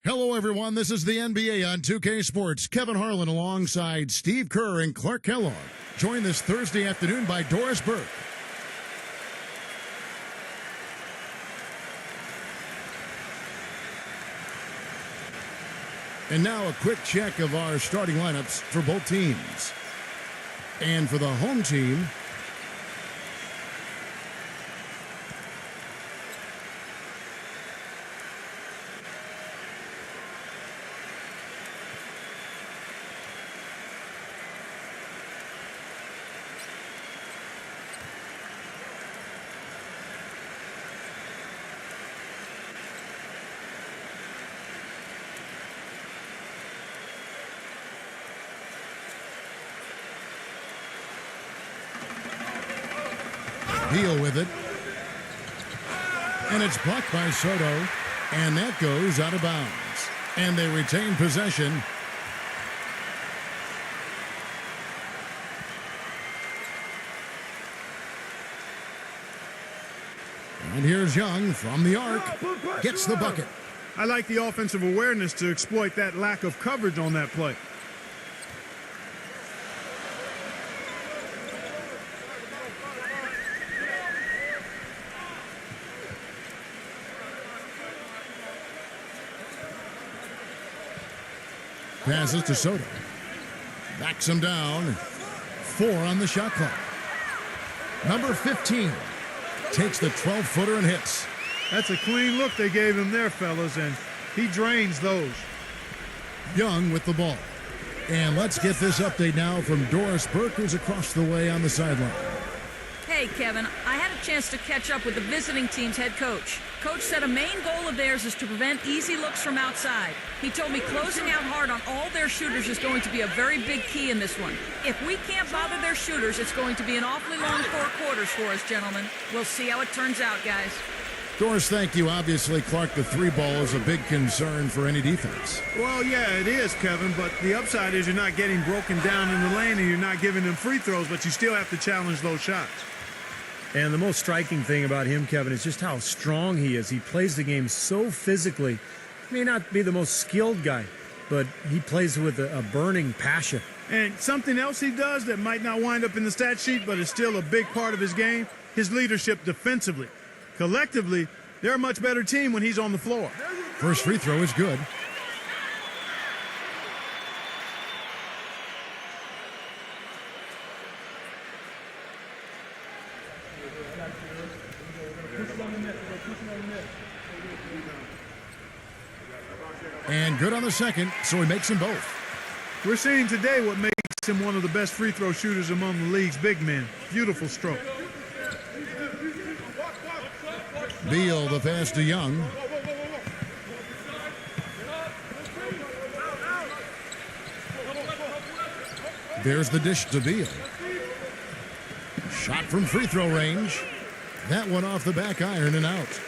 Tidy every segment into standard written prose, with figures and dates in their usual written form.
Hello, everyone. This is the NBA on 2K Sports. Kevin Harlan alongside Steve Kerr and Clark Kellogg. Joined this Thursday afternoon by Doris Burke. And now a quick check of our starting lineups for both teams. And for the home team, Beal with it. And it's blocked by Soto. And that goes out of bounds. And they retain possession. And here's Young from the arc. Gets the bucket. I like the offensive awareness to exploit that lack of coverage on that play. Passes to Soto. Backs him down. 4 on the shot clock. Number 15 takes the 12-footer and hits. That's a clean look they gave him there, fellas, and he drains those. Young with the ball. And let's get this update now from Doris Burke, who's across the way on the sideline. Hey, Kevin, I had a chance to catch up with the visiting team's head coach. Coach said a main goal of theirs is to prevent easy looks from outside. He told me closing out hard on all their shooters is going to be a very big key in this one. If we can't bother their shooters, it's going to be an awfully long 4 quarters for us, gentlemen. We'll see how it turns out, guys. Doris, thank you. Obviously, Clark, the 3-ball is a big concern for any defense. Well, yeah, it is, Kevin, but the upside is you're not getting broken down in the lane and you're not giving them free throws, but you still have to challenge those shots. And the most striking thing about him, Kevin, is just how strong he is. He plays the game so physically. May not be the most skilled guy, but he plays with a burning passion. And something else he does that might not wind up in the stat sheet, but is still a big part of his game, his leadership defensively. Collectively, they're a much better team when he's on the floor. First free throw is good. And good on the second, so he makes them both. We're seeing today what makes him one of the best free throw shooters among the league's big men. Beautiful stroke. Beal, the pass to Young. There's the dish to Beal. Shot from free throw range. That one off the back iron and out.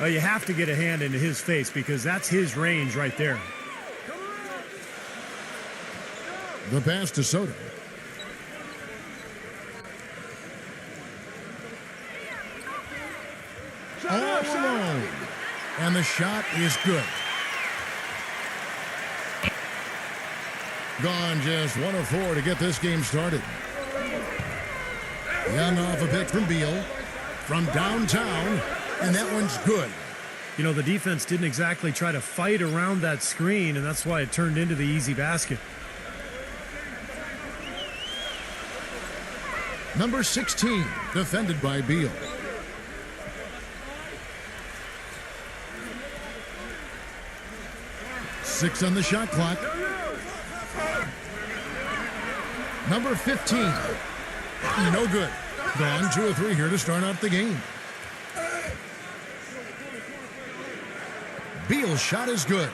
You have to get a hand into his face because that's his range right there. The pass to Soto. All alone. And the shot is good. Gone just 1 of 4 to get this game started. Young off a pick from Beal. From downtown. And that one's good. You know, the defense didn't exactly try to fight around that screen, and that's why it turned into the easy basket. Number 16, defended by Beal. Six on the shot clock. Number 15. No good. Gone 2 of 3 here to start out the game. Beal's shot is good.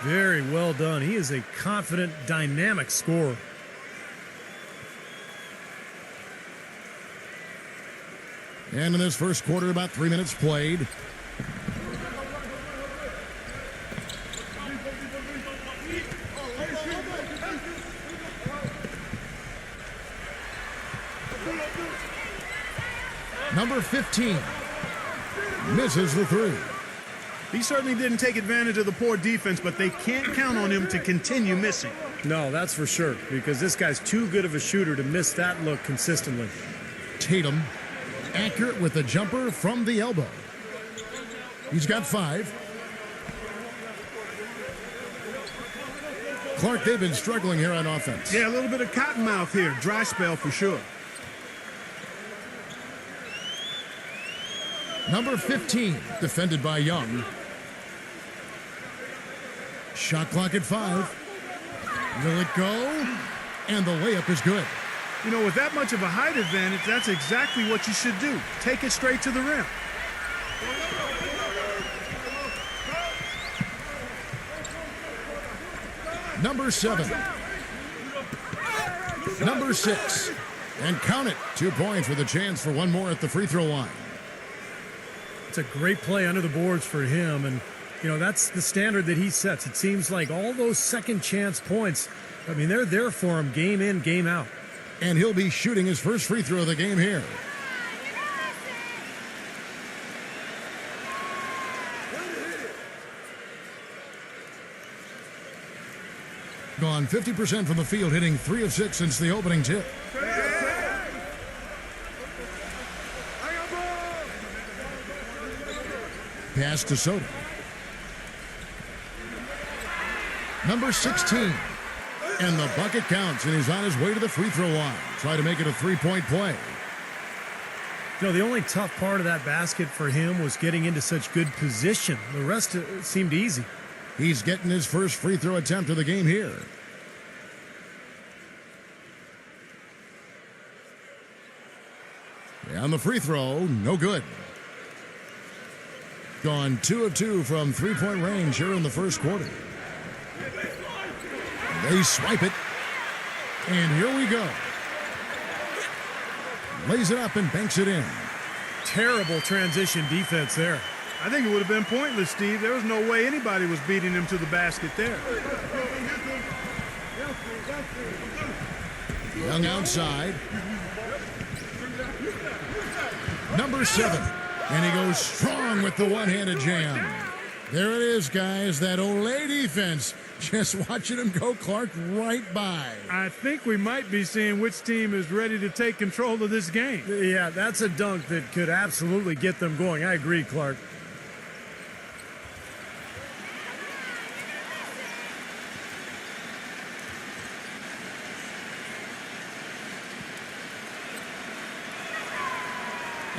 Very well done. He is a confident, dynamic scorer. And in this first quarter, about 3 minutes played. Number 15 misses the 3. He certainly didn't take advantage of the poor defense, but they can't count on him to continue missing. No, that's for sure, because this guy's too good of a shooter to miss that look consistently. Tatum, accurate with the jumper from the elbow. He's got 5. Clark, they've been struggling here on offense. Yeah, a little bit of cottonmouth here. Dry spell for sure. Number 15, defended by Young. Shot clock at 5. Will it go? And the layup is good. You know, with that much of a height advantage, that's exactly what you should do. Take it straight to the rim. Number 7. Number 6. And count it. 2 points with a chance for one more at the free throw line. It's a great play under the boards for him, and you know, that's the standard that he sets. It seems like all those second chance points, I mean, they're there for him game in, game out. And he'll be shooting his first free throw of the game here. Gone 50% from the field, hitting 3 of 6 since the opening tip. Pass to Soto. Number 16. And the bucket counts, and he's on his way to the free throw line. Try to make it a 3-point play. You know, the only tough part of that basket for him was getting into such good position. The rest seemed easy. He's getting his first free throw attempt of the game here. And the free throw, no good. Gone 2 of 2 from three-point range here in the first quarter. They swipe it. And here we go. Lays it up and banks it in. Terrible transition defense there. I think it would have been pointless, Steve. There was no way anybody was beating him to the basket there. Young outside. Number 7. And he goes strong with the one-handed jam. There it is, guys. That Olay defense. Just watching him go, Clark, right by. I think we might be seeing which team is ready to take control of this game. Yeah, that's a dunk that could absolutely get them going. I agree, Clark.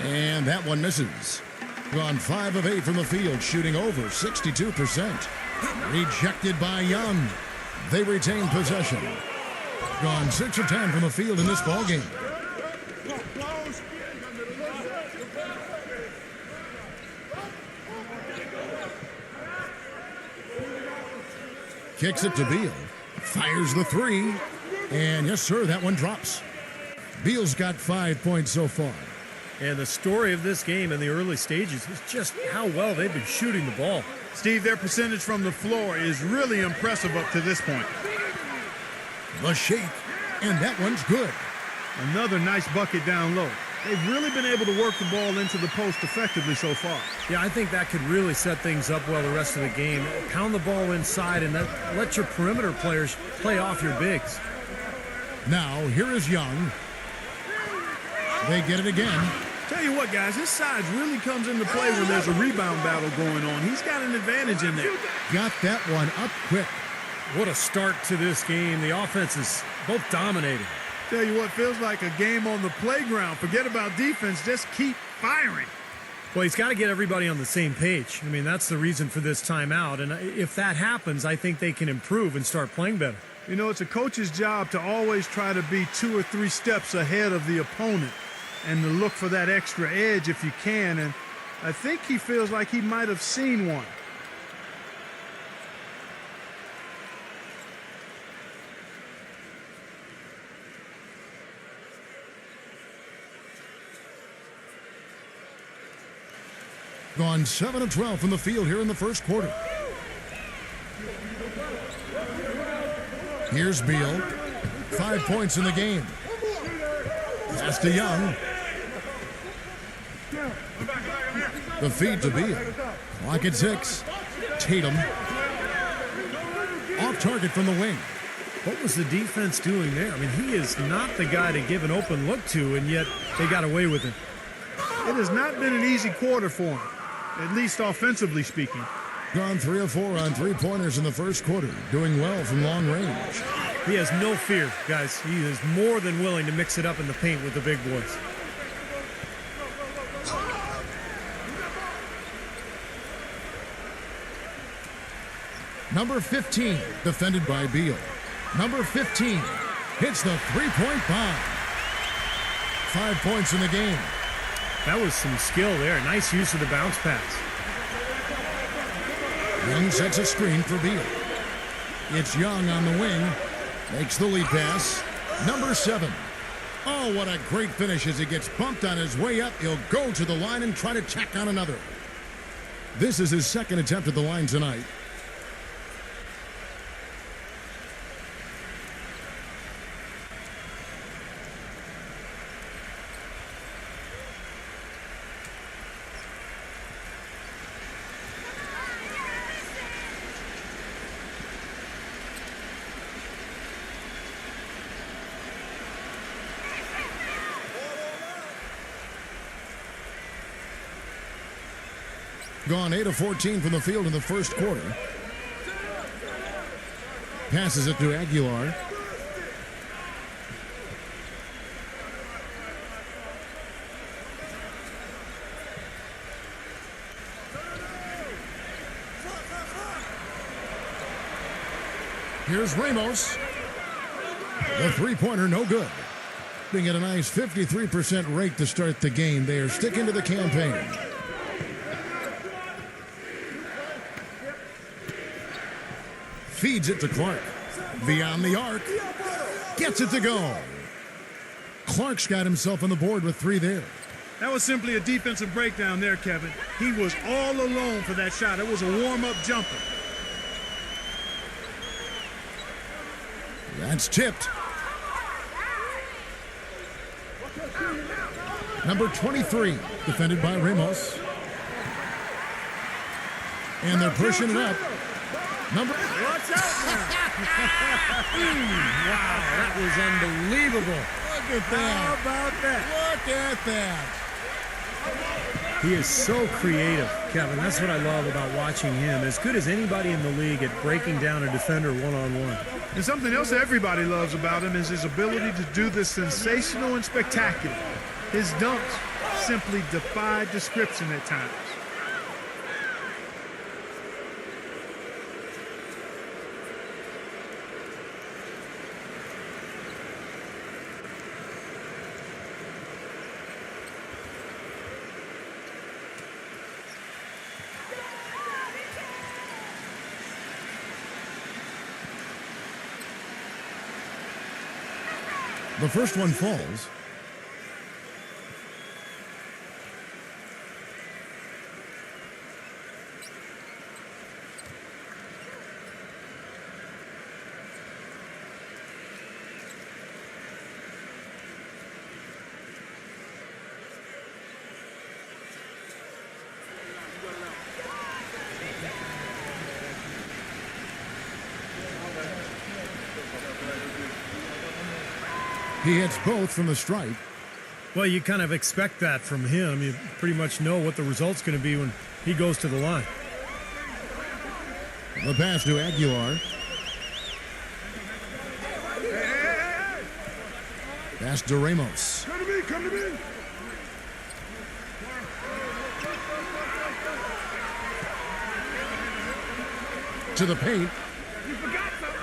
And that one misses. Gone 5 of 8 from the field, shooting over 62%. Rejected by Young. They retain possession. Gone 6 of 10 from the field in this ballgame. Kicks it to Beal. Fires the 3. And yes, sir, that one drops. Beal's got 5 points so far. And the story of this game in the early stages is just how well they've been shooting the ball. Steve, their percentage from the floor is really impressive up to this point. The shake, and that one's good. Another nice bucket down low. They've really been able to work the ball into the post effectively so far. Yeah, I think that could really set things up well the rest of the game. Pound the ball inside and let your perimeter players play off your bigs. Now, here is Young. They get it again. Tell you what, guys, his size really comes into play when there's a rebound battle going on. He's got an advantage in there. Got that one up quick. What a start to this game. The offense is both dominating. Tell you what, feels like a game on the playground. Forget about defense, just keep firing. Well, he's got to get everybody on the same page. I mean, that's the reason for this timeout. And if that happens, I think they can improve and start playing better. You know, it's a coach's job to always try to be 2 or 3 steps ahead of the opponent and to look for that extra edge if you can. And I think he feels like he might have seen one. Gone 7 of 12 from the field here in the first quarter. Here's Beal. 5 points in the game. Pass to Young. The feed to Beal. Clock at 6. Tatum. Off target from the wing. What was the defense doing there? I mean, he is not the guy to give an open look to, and yet they got away with it. It has not been an easy quarter for him, at least offensively speaking. Gone 3 of 4 on three-pointers in the first quarter. Doing well from long range. He has no fear, guys. He is more than willing to mix it up in the paint with the big boys. Number 15, defended by Beal. Number 15 hits the three-point bomb. 5 points in the game. That was some skill there. Nice use of the bounce pass. Young sets a screen for Beal. It's Young on the wing. Makes the lead pass. Number 7. Oh, what a great finish as he gets bumped on his way up. He'll go to the line and try to tack on another. This is his second attempt at the line tonight. Gone 8 of 14 from the field in the first quarter. Passes it to Aguilar. Here's Ramos. The three-pointer, no good. They get a nice 53% rate to start the game. They are sticking to the campaign. Feeds it to Clark. Beyond the arc. Gets it to go. Clark's got himself on the board with 3 there. That was simply a defensive breakdown there, Kevin. He was all alone for that shot. It was a warm-up jumper. That's tipped. Number 23, defended by Ramos. And they're pushing it up. Number... Watch out now. Wow, that was unbelievable. Look at that. How about that? Look at that. He is so creative, Kevin. That's what I love about watching him. As good as anybody in the league at breaking down a defender one-on-one. And something else everybody loves about him is his ability to do the sensational and spectacular. His dunks simply defy description at times. The first one falls. He hits both from the stripe. Well, you kind of expect that from him. You pretty much know what the result's going to be when he goes to the line. The pass to Aguilar. Pass to Ramos. Come to me, come to me. To the paint. You forgot something.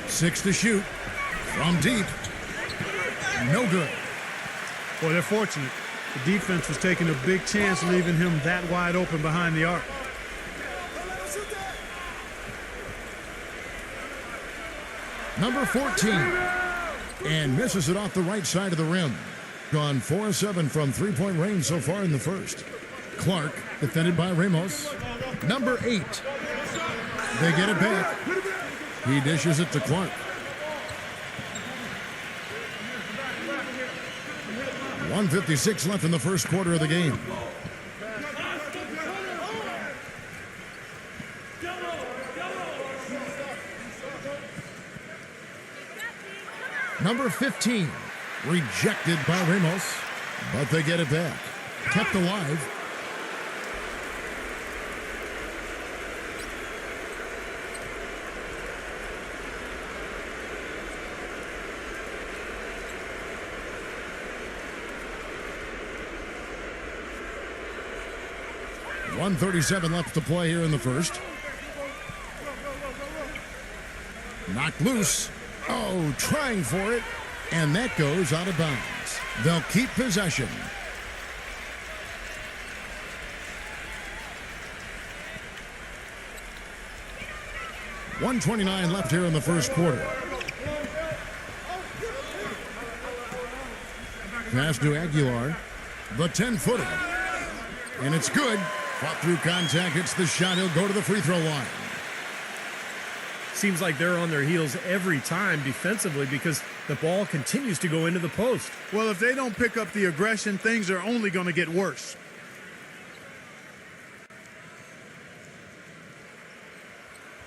Six to shoot. From deep. No good. Boy, they're fortunate. The defense was taking a big chance leaving him that wide open behind the arc. Number 14. And misses it off the right side of the rim. Gone 4-7 from three-point range so far in the first. Clark, defended by Ramos. Number 8. They get it back. He dishes it to Clark. 1:56 left in the first quarter of the game. Number 15, rejected by Ramos, but they get it back. Kept alive. .137 left to play here in the first. Knocked loose. Oh, trying for it. And that goes out of bounds. They'll keep possession. .129 left here in the first quarter. Pass to Aguilar. The 10-footer. And it's good. Fought through contact. Hits the shot. He'll go to the free throw line. Seems like they're on their heels every time defensively because the ball continues to go into the post. Well, if they don't pick up the aggression, things are only going to get worse.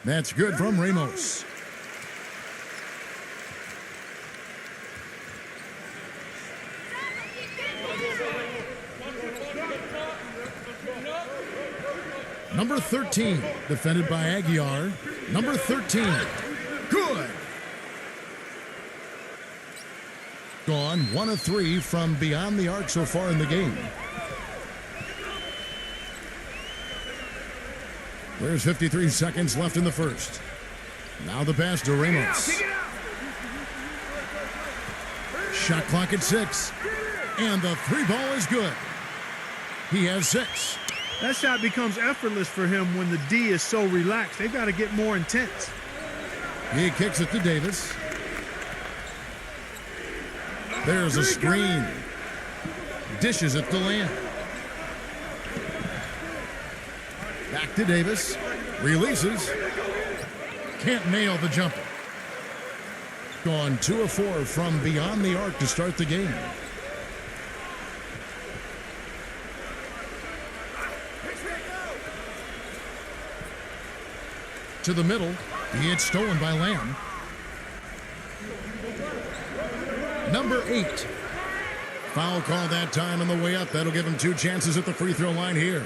That's good from Ramos. Number 13, defended by Aguilar. Number 13, good. Gone 1 of 3 from beyond the arc so far in the game. There's 53 seconds left in the first. Now the pass to Ramos. Shot clock at 6. And the 3 ball is good. He has 6. That shot becomes effortless for him when the D is so relaxed. They've got to get more intense. He kicks it to Davis. There's a screen. Dishes it to Lamb. Back to Davis. Releases. Can't nail the jumper. Gone 2 of 4 from beyond the arc to start the game. To the middle. He gets stolen by Lamb. Number 8. Foul call that time on the way up. That'll give him 2 chances at the free throw line here.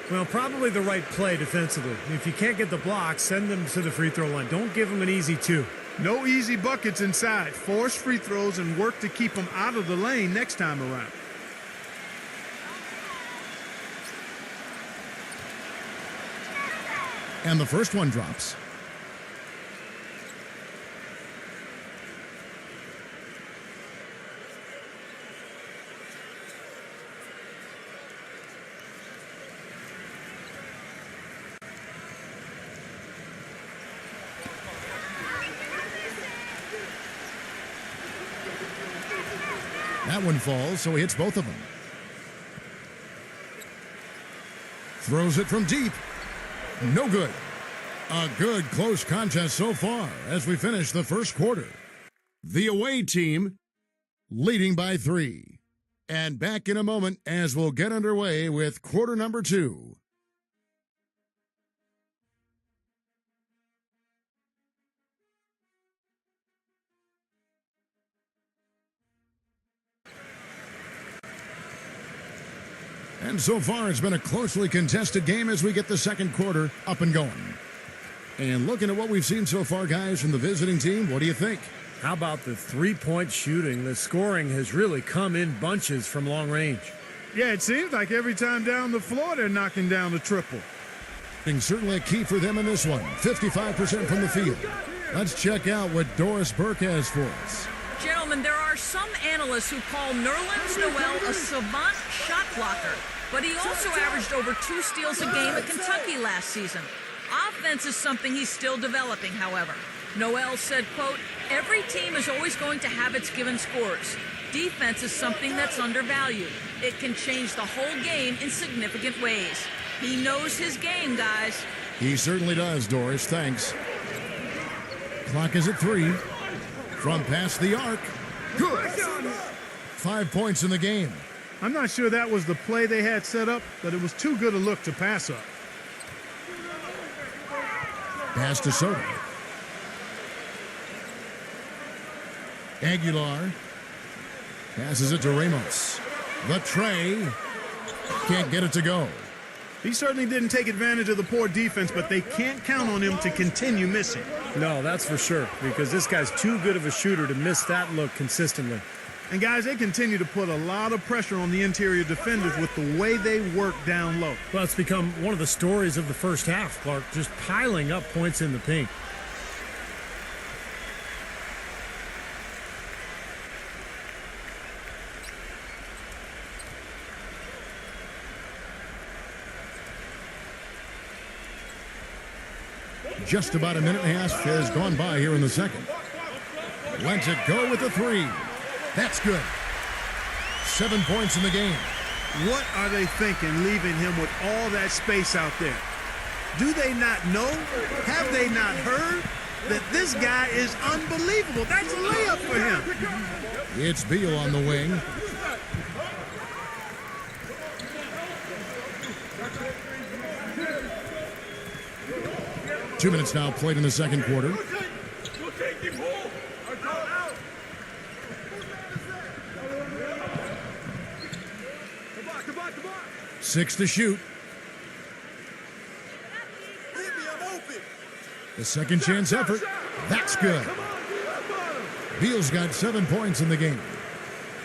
Well, probably the right play defensively. If you can't get the block, send them to the free throw line. Don't give them an easy 2. No easy buckets inside. Force free throws and work to keep them out of the lane next time around. And the first one drops. That one falls, so he hits both of them. Throws it from deep. No good. A good close contest so far as we finish the first quarter. The away team leading by 3. And back in a moment as we'll get underway with quarter number 2. And so far, it's been a closely contested game as we get the second quarter up and going. And looking at what we've seen so far, guys, from the visiting team, what do you think? How about the three-point shooting? The scoring has really come in bunches from long range. Yeah, it seems like every time down the floor, they're knocking down the triple. And certainly a key for them in this one. 55% from the field. Let's check out what Doris Burke has for us. Gentlemen, there are some analysts who call Nerlens Noel a savant shot blocker, but he also averaged over 2 steals a game at Kentucky last season. Offense is something he's still developing, however. Noel said, quote, "Every team is always going to have its given scores. Defense is something that's undervalued. It can change the whole game in significant ways." He knows his game, guys. He certainly does, Doris. Thanks. Clock is at 3. From past the arc. Good. 5 points in the game. I'm not sure that was the play they had set up, but it was too good a look to pass up. Pass to Soto. Aguilar. Passes it to Ramos. The tray. Can't get it to go. He certainly didn't take advantage of the poor defense, but they can't count on him to continue missing. No, that's for sure, because this guy's too good of a shooter to miss that look consistently. And guys, they continue to put a lot of pressure on the interior defenders with the way they work down low. Well, it's become one of the stories of the first half, Clark, just piling up points in the paint. Just about a minute and a half has gone by here in the second. Lets it go with the 3. That's good. 7 points in the game. What are they thinking leaving him with all that space out there? Do they not know? Have they not heard that this guy is unbelievable? That's a layup for him. It's Beal on the wing. Two minutes now played in the second quarter. Six to shoot. The second chance effort. That's good. Beal's got 7 points in the game.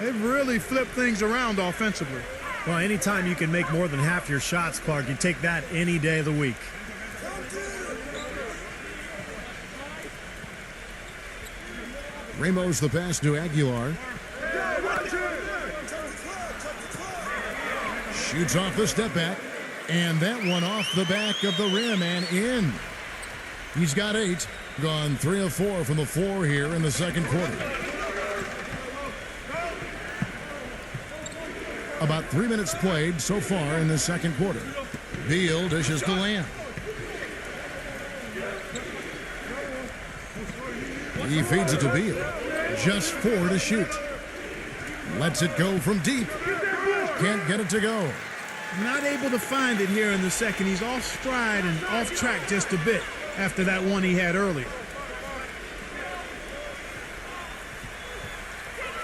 They've really flipped things around offensively. Well, anytime you can make more than half your shots, Clark, you take that any day of the week. Ramos the pass to Aguilar. Shoots off the step back. And that one off the back of the rim and in. He's got 8. Gone 3 of 4 from the floor here in the second quarter. About 3 minutes played so far in the second quarter. Beal dishes to Lamb. He feeds it to Beal. Just 4 to shoot. Lets it go from deep. Can't get it to go. Not able to find it here in the second. He's off stride and off track just a bit after that one he had earlier.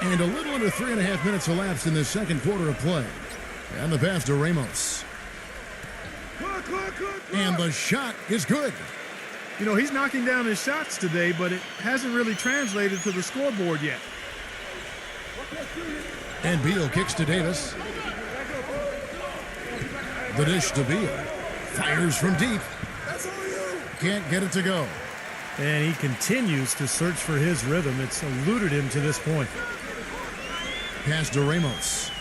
And a little under 3.5 minutes elapsed in the second quarter of play. And the pass to Ramos. And the shot is good. You know, he's knocking down his shots today, but it hasn't really translated to the scoreboard yet. And Beal kicks to Davis. The dish to Beal. Fires from deep. Can't get it to go. And he continues to search for his rhythm. It's eluded him to this point. Pass to Ramos.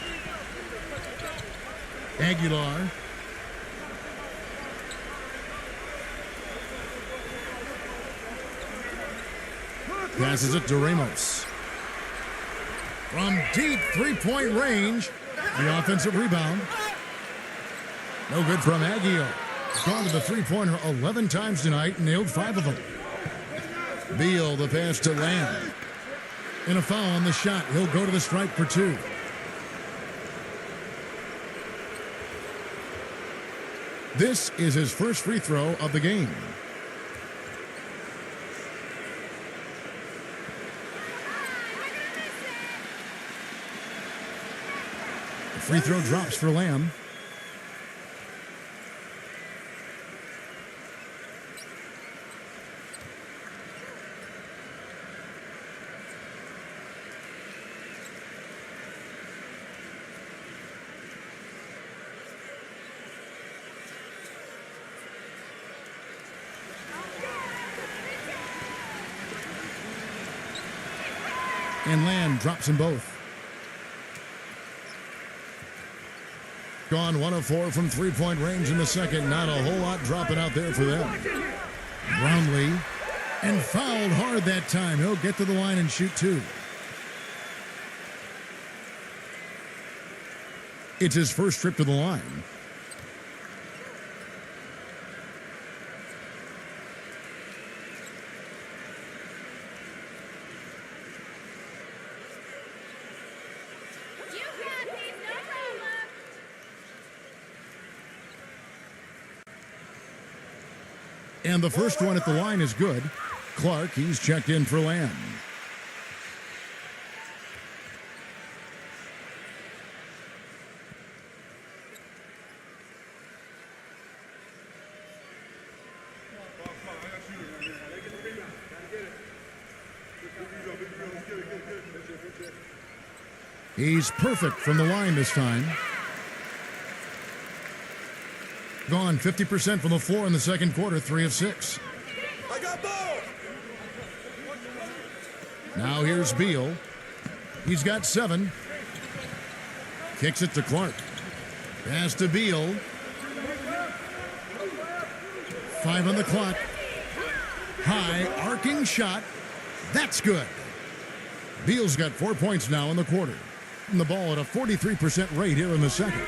Aguilar. Passes it to Ramos. From deep three-point range. The offensive rebound. No good from Aguilar. Gone to the three-pointer 11 times tonight, nailed 5 of them. Beal, the pass to Lamb. And a foul on the shot. He'll go to the stripe for 2. This is his first free throw of the game. The free throw drops for Lamb. And Lamb drops them both. Gone 1 of 4 from three-point range in the second. Not a whole lot dropping out there for them. Brownlee. And fouled hard that time. He'll get to the line and shoot 2. It's his first trip to the line. And the first one at the line is good. Clark, he's checked in for Lamb. He's perfect from the line this time. Gone 50% from the floor in the second quarter, 3 of 6. I got ball. Now here's Beal. He's got 7. Kicks it to Clark. Pass to Beal. 5 on the clock. High arcing shot. That's good. Beal's got 4 points now in the quarter. And the ball at a 43% rate here in the second.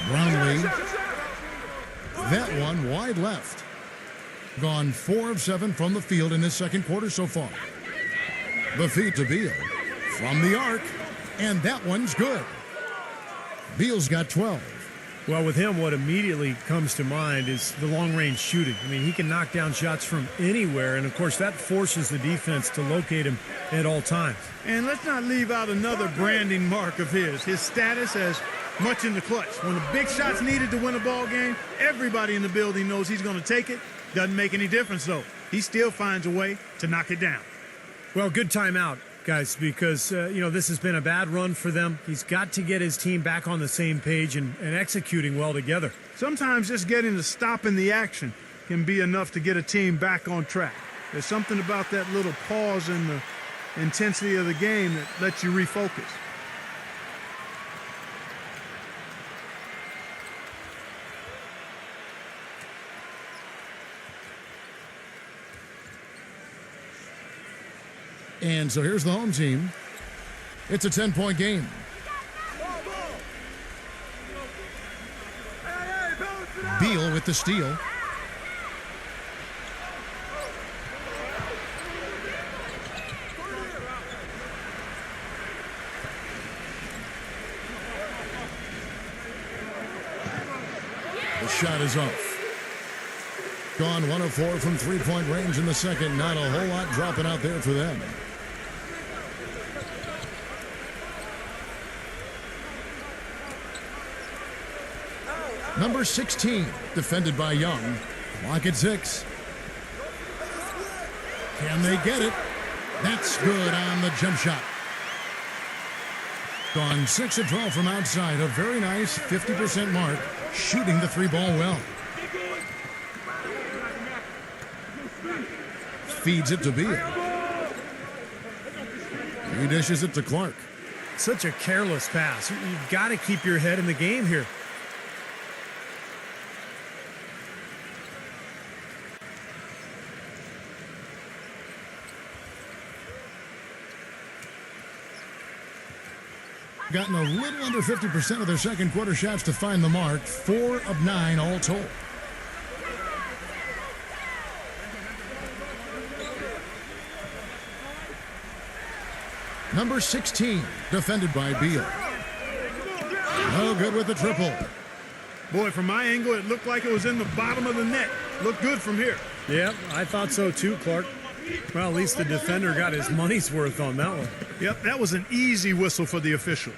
Brownlee. That one wide left. Gone 4 of 7 from the field in this second quarter so far. The feed to Beal. From the arc. And that one's good. Beal's got 12. Well, with him, what immediately comes to mind is the long-range shooting. I mean, he can knock down shots from anywhere, and, of course, that forces the defense to locate him at all times. And let's not leave out another branding mark of his status as much in the clutch. When the big shot's needed to win a ball game, everybody in the building knows he's going to take it. Doesn't make any difference, though. He still finds a way to knock it down. Well, good timeout, guys, because, this has been a bad run for them. He's got to get his team back on the same page and executing well together. Sometimes just getting to stop in the action can be enough to get a team back on track. There's something about that little pause in the intensity of the game that lets you refocus. And so here's the home team. It's a 10-point game. Beal with the steal. The shot is off. Gone 1 of 4 from three-point range in the second. Not a whole lot dropping out there for them. Number 16, defended by Young. Clock at 6. Can they get it? That's good on the jump shot. Gone 6 of 12 from outside. A very nice 50% mark. Shooting the 3-ball well. Feeds it to Beal. He dishes it to Clark. Such a careless pass. You've got to keep your head in the game here. Gotten a little under 50% of their second quarter shots to find the mark. 4 of 9 all told. Number 16, defended by Beal. No good with the triple. Boy, from my angle, it looked like it was in the bottom of the net. Looked good from here. Yeah, I thought so too, Clark. Well, at least the defender got his money's worth on that one. Yep, that was an easy whistle for the official.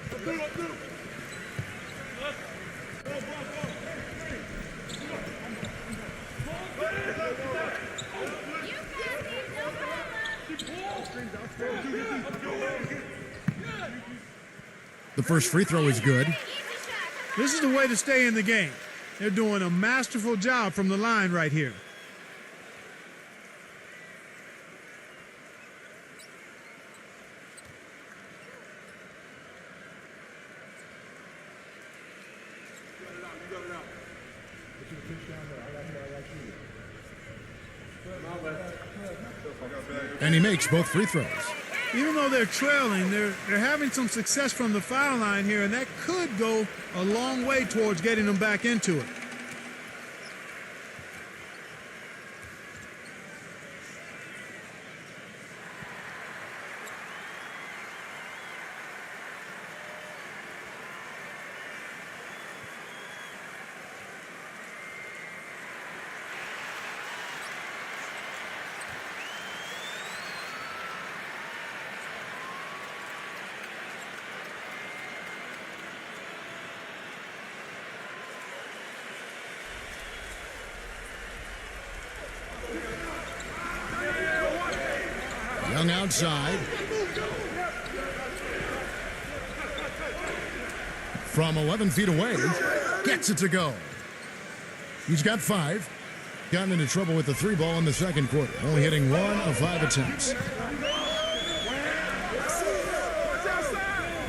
The first free throw is good. This is the way to stay in the game. They're doing a masterful job from the line right here. And he makes both free throws. Even though they're trailing, they're having some success from the foul line here, and that could go a long way towards getting them back into it. Young outside. From 11 feet away, gets it to go. He's got 5. Gotten into trouble with the 3 ball in the second quarter, only hitting 1 of 5 attempts.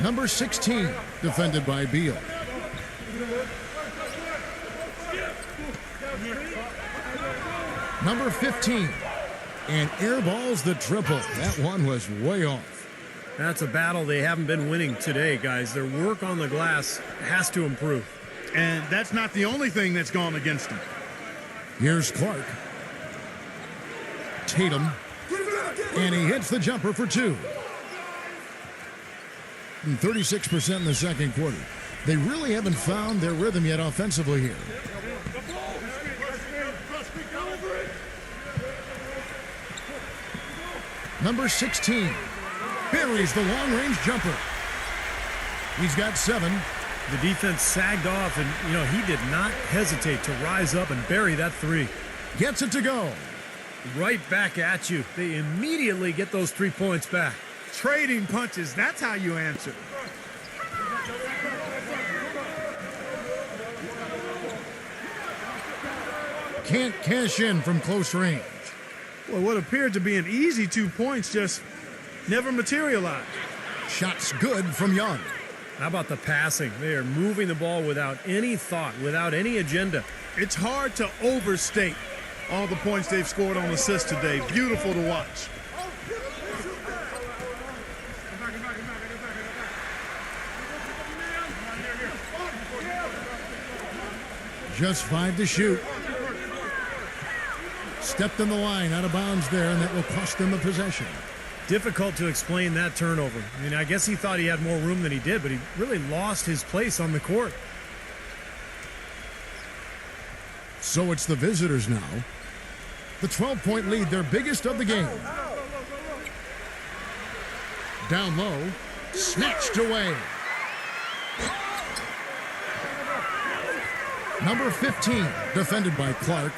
Number 16, defended by Beal. Number 15, and airballs the triple. That one was way off. That's a battle they haven't been winning today, guys. Their work on the glass has to improve. And that's not the only thing that's gone against them. Here's Clark. Tatum. And he hits the jumper for 2. And 36% in the second quarter. They really haven't found their rhythm yet offensively here. Number 16 buries the long-range jumper. He's got 7. The defense sagged off, and, he did not hesitate to rise up and bury that 3. Gets it to go. Right back at you. They immediately get those 3 points back. Trading punches, that's how you answer. Can't cash in from close range. Well, what appeared to be an easy 2 points just never materialized. Shots good from Young. How about the passing? They are moving the ball without any thought, without any agenda. It's hard to overstate all the points they've scored on assists today. Beautiful to watch. Just 5 to shoot. Stepped in the line, out of bounds there, and that will cost them a possession. Difficult to explain that turnover. I guess he thought he had more room than he did, but he really lost his place on the court. So it's the visitors now. The 12-point lead, their biggest of the game. Down low, snatched away. Number 15, defended by Clark.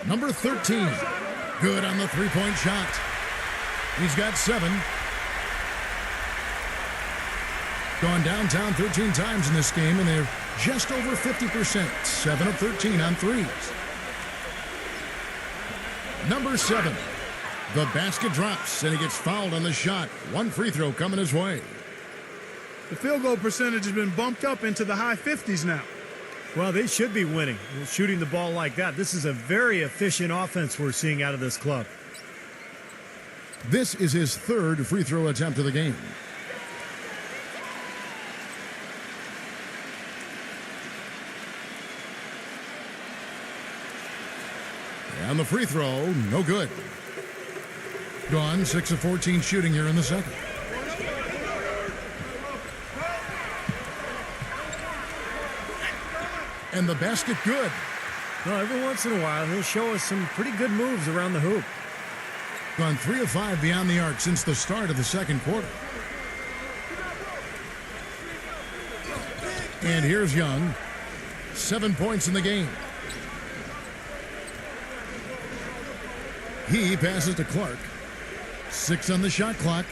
Number 13, good on the 3-point shot. He's got 7. Gone downtown 13 times in this game, and they're just over 50%. 7 of 13 on 3s. Number 7, the basket drops, and he gets fouled on the shot. 1 free throw coming his way. The field goal percentage has been bumped up into the high 50s now. Well, they should be winning, shooting the ball like that. This is a very efficient offense we're seeing out of this club. This is his 3rd free throw attempt of the game. And the free throw, no good. Gone, 6 of 14 shooting here in the second. And the basket good. Well, every once in a while, he'll show us some pretty good moves around the hoop. Gone 3 of 5 beyond the arc since the start of the second quarter. And here's Young. 7 points in the game. He passes to Clark. 6 on the shot clock.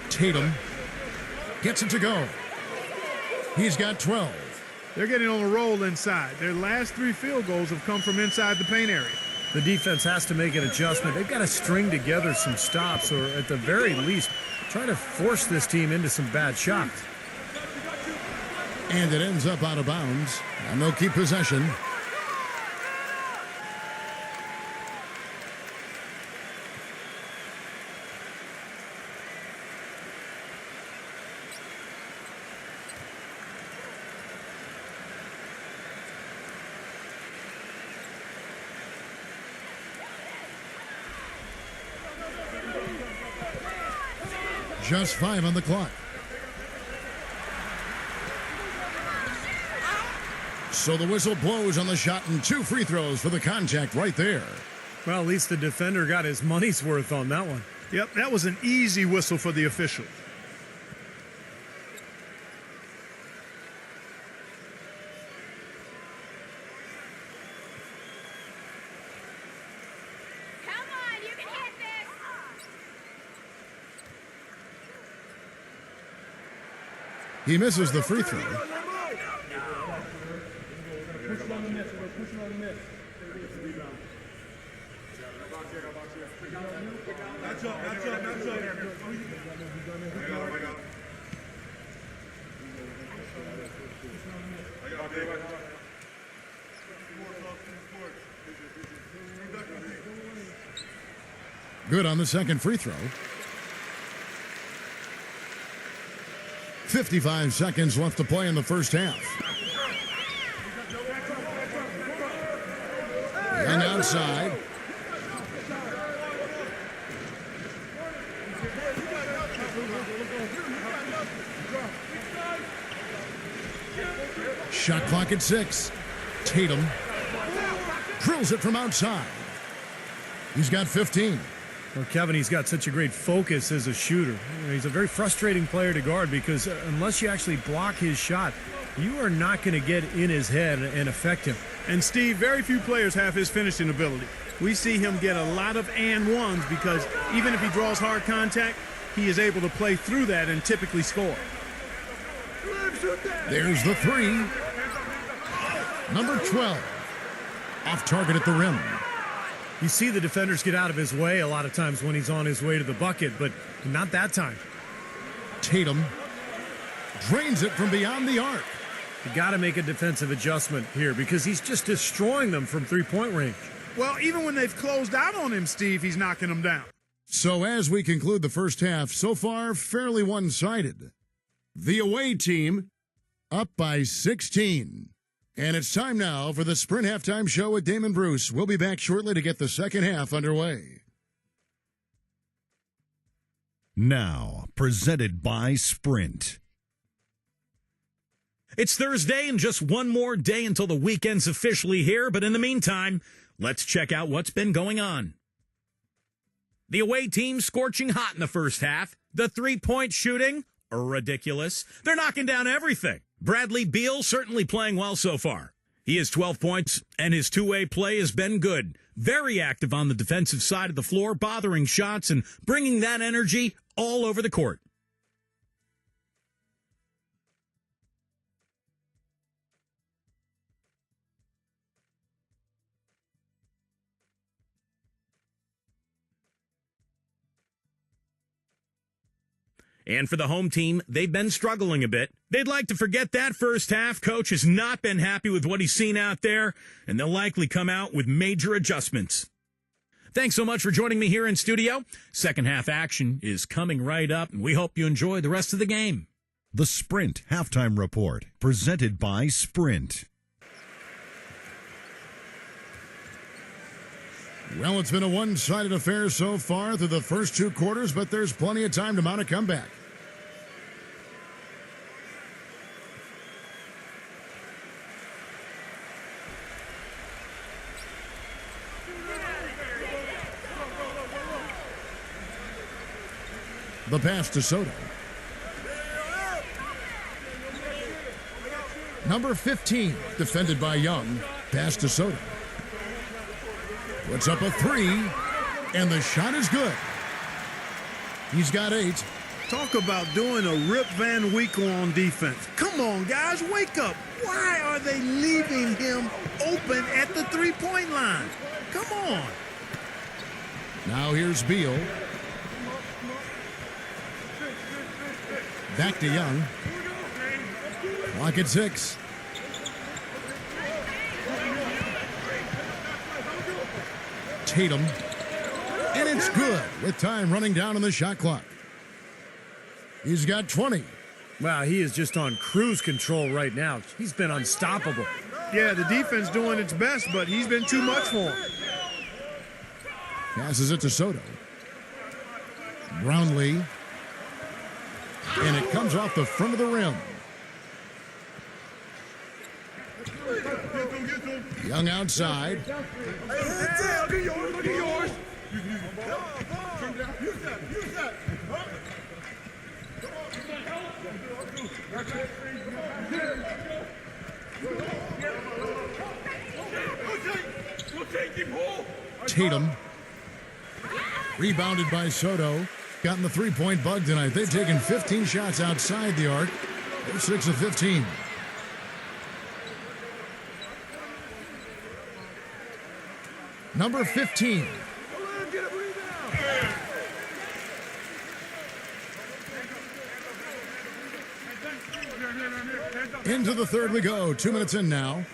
Tatum gets it to go. He's got 12. They're getting on a roll inside. Their last 3 field goals have come from inside the paint area. The defense has to make an adjustment. They've got to string together some stops, or at the very least, try to force this team into some bad shots. And it ends up out of bounds, and they'll keep possession. Just 5 on the clock. So the whistle blows on the shot, and 2 free throws for the contact right there. Well, at least the defender got his money's worth on that one. Yep, that was an easy whistle for the official. He misses the free throw. Good on the second free throw. 55 seconds left to play in the first half. And outside. Shot clock at 6. Tatum drills it from outside. He's got 15. Well, Kevin, he's got such a great focus as a shooter. He's a very frustrating player to guard because unless you actually block his shot, you are not going to get in his head and affect him. And Steve, very few players have his finishing ability. We see him get a lot of and ones because even if he draws hard contact, he is able to play through that and typically score. There's the three. Number 12. Off target at the rim. You see the defenders get out of his way a lot of times when he's on his way to the bucket, but not that time. Tatum drains it from beyond the arc. You got to make a defensive adjustment here because he's just destroying them from three-point range. Well, even when they've closed out on him, Steve, he's knocking them down. So as we conclude the first half, so far fairly one-sided. The away team up by 16. And it's time now for the Sprint Halftime Show with Damon Bruce. We'll be back shortly to get the second half underway. Now, presented by Sprint. It's Thursday and just one more day until the weekend's officially here, but in the meantime, let's check out what's been going on. The away team scorching hot in the first half. The three-point shooting, ridiculous. They're knocking down everything. Bradley Beal certainly playing well so far. He has 12 points, and his two-way play has been good. Very active on the defensive side of the floor, bothering shots and bringing that energy all over the court. And for the home team, they've been struggling a bit. They'd like to forget that first half. Coach has not been happy with what he's seen out there, and they'll likely come out with major adjustments. Thanks so much for joining me here in studio. Second half action is coming right up, and we hope you enjoy the rest of the game. The Sprint Halftime Report, presented by Sprint. Well, it's been a one-sided affair so far through the first two quarters, but there's plenty of time to mount a comeback. The pass to Soto. Number 15, defended by Young. Pass to Soto. Puts up a three, and the shot is good. He's got 8. Talk about doing a Rip Van Winkle on defense. Come on, guys, wake up. Why are they leaving him open at the three-point line? Come on. Now here's Beal. Back to Young. Clock at 6. Tatum. And it's good with time running down on the shot clock. He's got 20. Wow, he is just on cruise control right now. He's been unstoppable. Yeah, the defense doing its best, but he's been too much for him. Passes it to Soto. Brownlee. And it comes off the front of the rim. Young outside. Tatum. Rebounded by Soto. Gotten the three-point bug tonight. They've taken 15 shots outside the arc. They're 6 of 15. Number 15. Into the third we go. 2 minutes in now.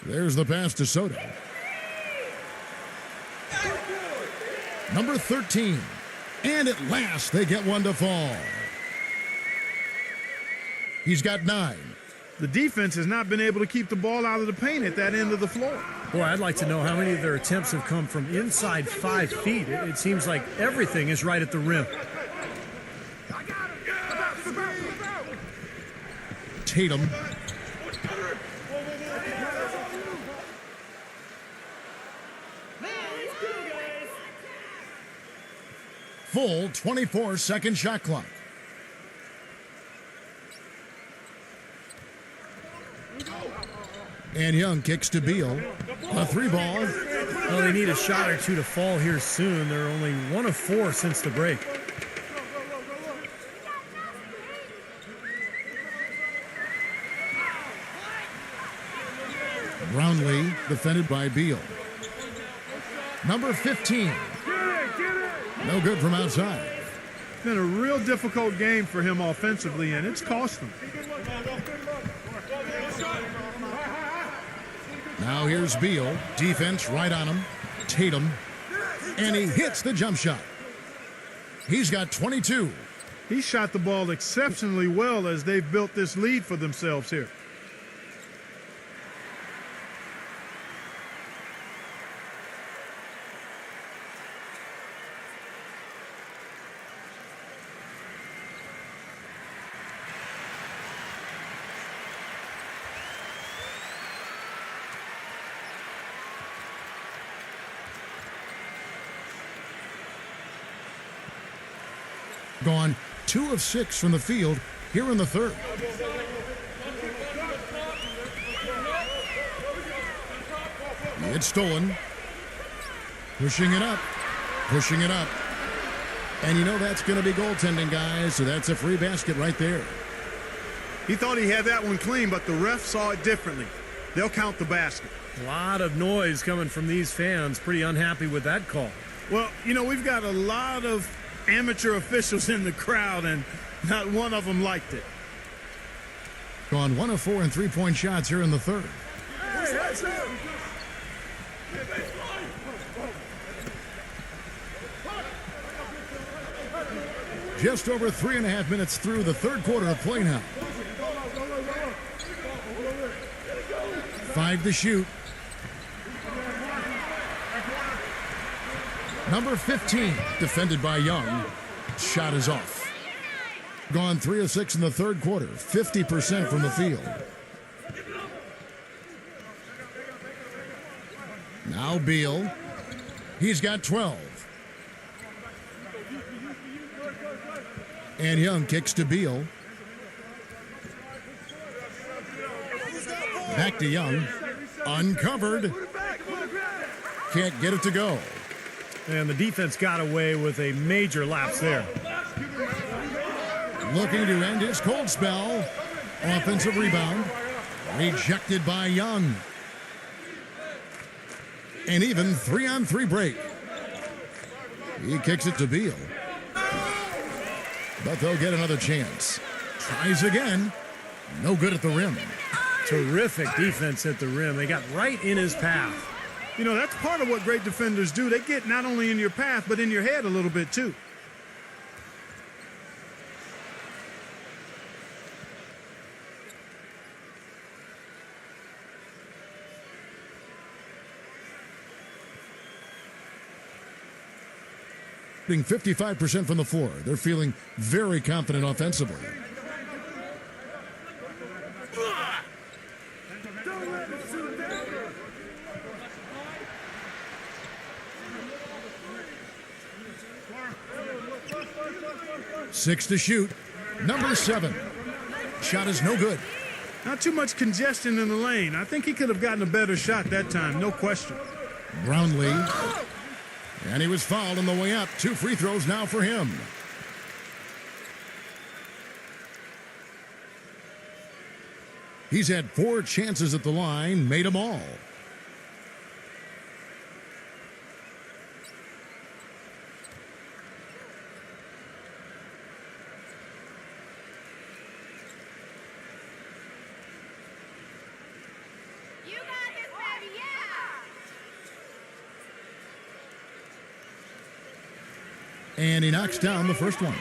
There's the pass to Soto. Number 13. And at last, they get one to fall. He's got 9. The defense has not been able to keep the ball out of the paint at that end of the floor. Boy, I'd like to know how many of their attempts have come from inside 5 feet. It seems like everything is right at the rim. Tatum. Full 24-second shot clock. And Young kicks to Beal. A 3-ball. Well, they need a shot or two to fall here soon. They're only 1 of 4 since the break. Brownlee defended by Beal. Number 15. No good from outside. It's been a real difficult game for him offensively, and it's cost him. Now here's Beal. Defense right on him. Tatum. And he hits the jump shot. He's got 22. He shot the ball exceptionally well as they've built this lead for themselves here. Gone 2 of 6 from the field here in the third. It's stolen. Pushing it up. Pushing it up. And you know that's going to be goaltending, guys, so that's a free basket right there. He thought he had that one clean, but the ref saw it differently. They'll count the basket. A lot of noise coming from these fans. Pretty unhappy with that call. Well, you know, we've got a lot of amateur officials in the crowd, and not one of them liked it. Gone 1 of 4 in 3-point shots here in the third. Just over 3.5 minutes through the third quarter of play now. 5 to shoot. Number 15, defended by Young. Shot is off. Gone 3 of 6 in the third quarter, 50% from the field. Now Beal. He's got 12. And Young kicks to Beal. Back to Young. Uncovered. Can't get it to go. And the defense got away with a major lapse there. Looking to end his cold spell. Offensive rebound. Rejected by Young. And even 3-on-3 break. He kicks it to Beal. But they'll get another chance. Tries again. No good at the rim. Terrific defense at the rim. They got right in his path. You know, that's part of what great defenders do. They get not only in your path, but in your head a little bit, too. Shooting 55% from the floor. They're feeling very confident offensively. Six to shoot. Number 7. Shot is no good. Not too much congestion in the lane. I think he could have gotten a better shot that time, no question. Brownlee And he was fouled on the way up. 2 free throws now for him. He's had 4 chances at the line, made them all. You got this, baby, yeah! And he knocks down the first one.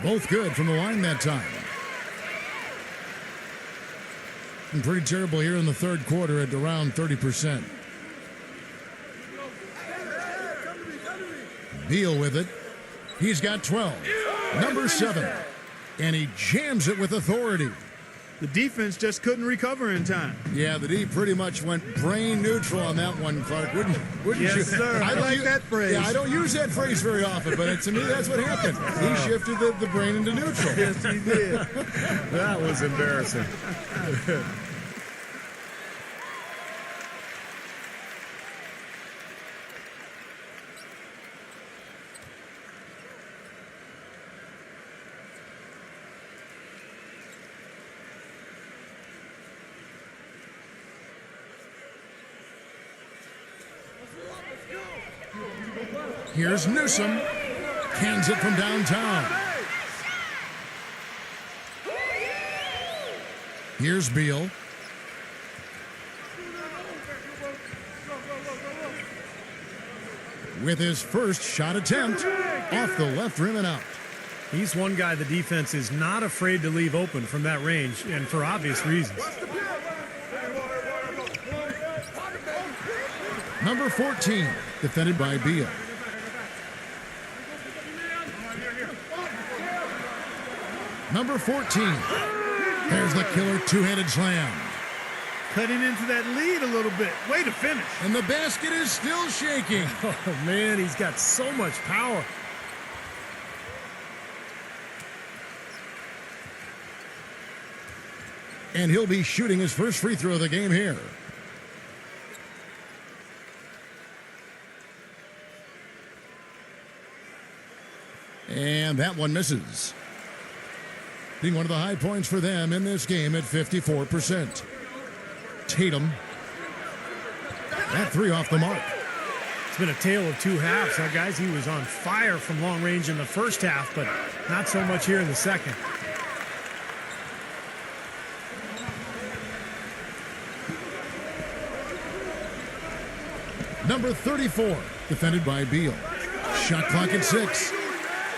Both good from the line that time. And pretty terrible here in the third quarter at around 30%. Beal with it. He's got 12. Number 7. And he jams it with authority. The defense just couldn't recover in time. Yeah, the D pretty much went brain neutral on that one, Clark. Wouldn't Yes, you? sir. I like that phrase. Yeah, I don't use that phrase very often, but to me, that's what happened. He shifted the brain into neutral. Yes, he did. That was embarrassing. Here's Newsom. Cans it from downtown. Here's Beal. With his first shot attempt off the left rim and out. He's one guy the defense is not afraid to leave open from that range, and for obvious reasons. Number 14, defended by Beal. Number 14. There's the killer two-handed slam. Cutting into that lead a little bit. Way to finish. And the basket is still shaking. Oh, man, he's got so much power. And he'll be shooting his first free throw of the game here. And that one misses. Being one of the high points for them in this game at 54%. Tatum. That 3 off the mark. It's been a tale of 2 halves, huh, guys? He was on fire from long range in the first half, but not so much here in the second. Number 34, defended by Beal. Shot clock at 6.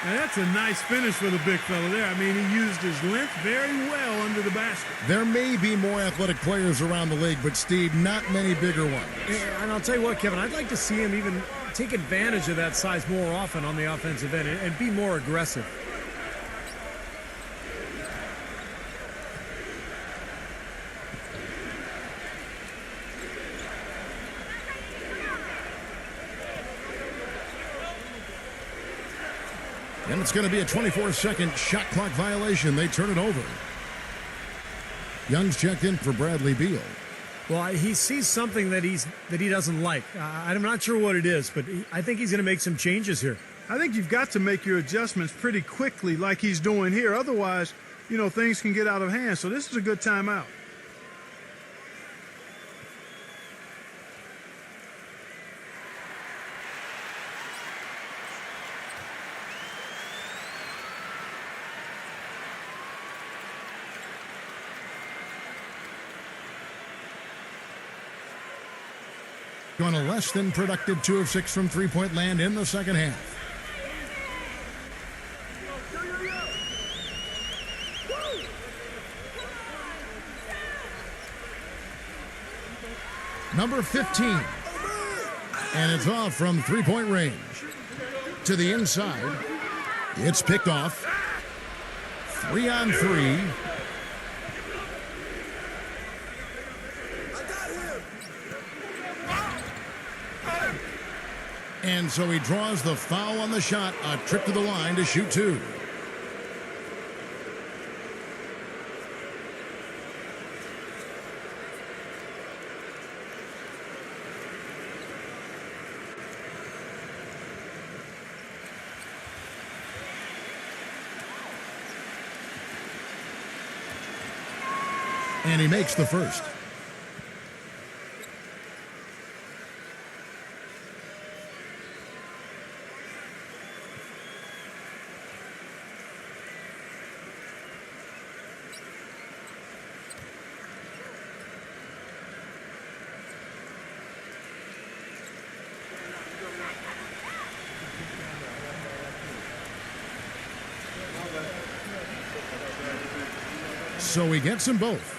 Now, that's a nice finish for the big fella there. I mean, he used his length very well under the basket. There may be more athletic players around the league, but Steve, not many bigger ones. And I'll tell you what, Kevin, I'd like to see him even take advantage of that size more often on the offensive end and be more aggressive. And it's going to be a 24-second shot clock violation. They turn it over. Young's checked in for Bradley Beal. Well, he sees something that he doesn't like. I'm not sure what it is, but I think he's going to make some changes here. I think you've got to make your adjustments pretty quickly like he's doing here. Otherwise, you know, things can get out of hand. So this is a good timeout. On a less than productive 2 of 6 from three-point land in the second half. Number 15. And it's off from three-point range. To the inside. It's picked off. 3 on 3. And so he draws the foul on the shot, a trip to the line to shoot 2. And he makes the first. So he gets them both.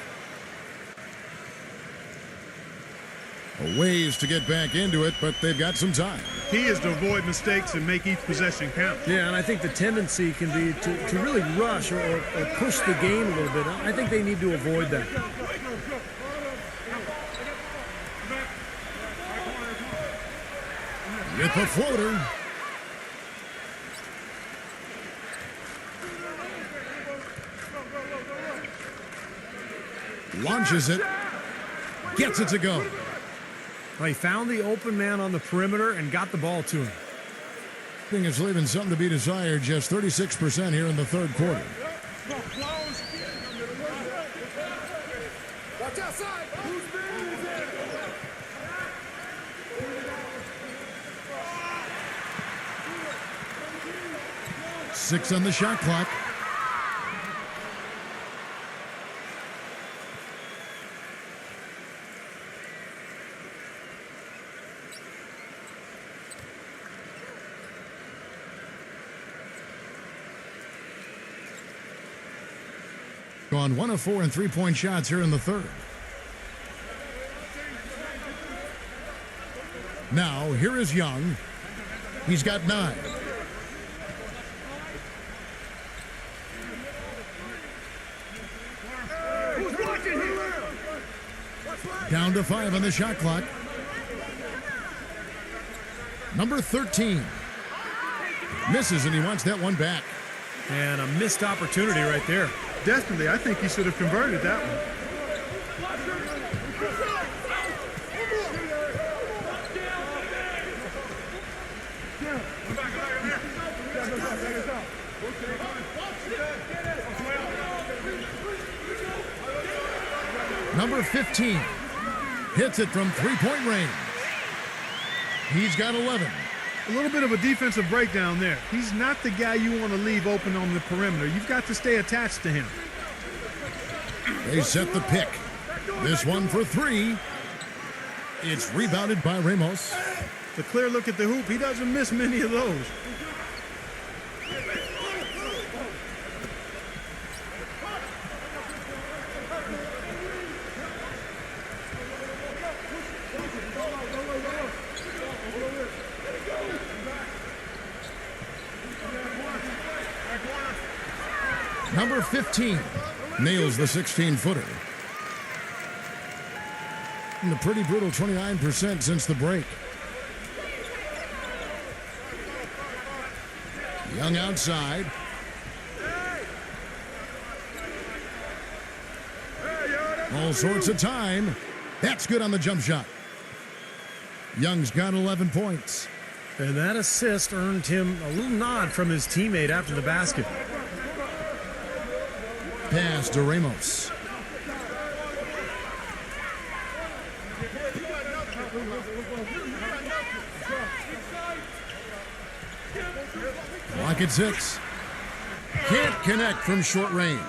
A ways to get back into it, but they've got some time. He is to avoid mistakes and make each possession count. Yeah, and I think the tendency can be to really rush or push the game a little bit. I think they need to avoid that. With the floater. Launches it. Gets it to go. Well, he found the open man on the perimeter and got the ball to him. I think it's leaving something to be desired. Just 36% here in the third quarter. Watch outside. 6 on the shot clock. Gone 1 of 4 in three-point shots here in the third. Now, here is Young. He's got 9. Down to 5 on the shot clock. Number 13. Misses, and he wants that one back. And a missed opportunity right there. Definitely, I think he should have converted that one. Number 15 hits it from three-point range. He's got 11. A little bit of a defensive breakdown there. He's not the guy you want to leave open on the perimeter. You've got to stay attached to him. They set the pick. This one for 3. It's rebounded by Ramos. The clear look at the hoop. He doesn't miss many of those. Number 15 nails the 16-footer. And a pretty brutal 29% since the break. Young outside. All sorts of time. That's good on the jump shot. Young's got 11 points. And that assist earned him a little nod from his teammate after the basket. Pass to Ramos. Clock at 6. Can't connect from short range.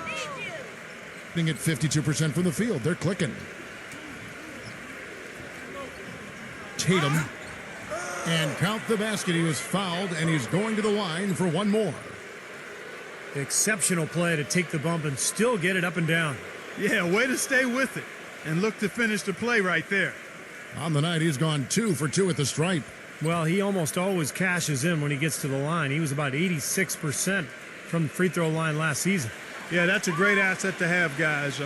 Being at 52% from the field. They're clicking. Tatum. And count the basket. He was fouled, and he's going to the line for one more. Exceptional play to take the bump and still get it up and down. Yeah, way to stay with it and look to finish the play right there. On the night, he's gone 2 for 2 at the stripe. Well, he almost always cashes in when he gets to the line. He was about 86% from the free throw line last season. Yeah, that's a great asset to have, guys,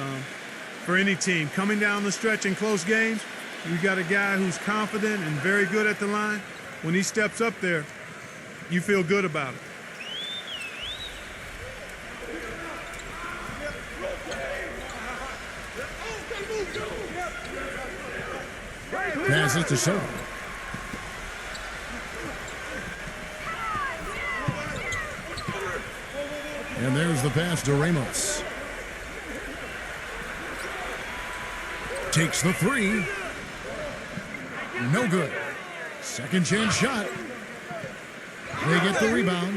for any team. Coming down the stretch in close games, you've got a guy who's confident and very good at the line. When he steps up there, you feel good about it. Passes to Soto. And there's the pass to Ramos. Takes the three. No good. Second chance shot. They get the rebound.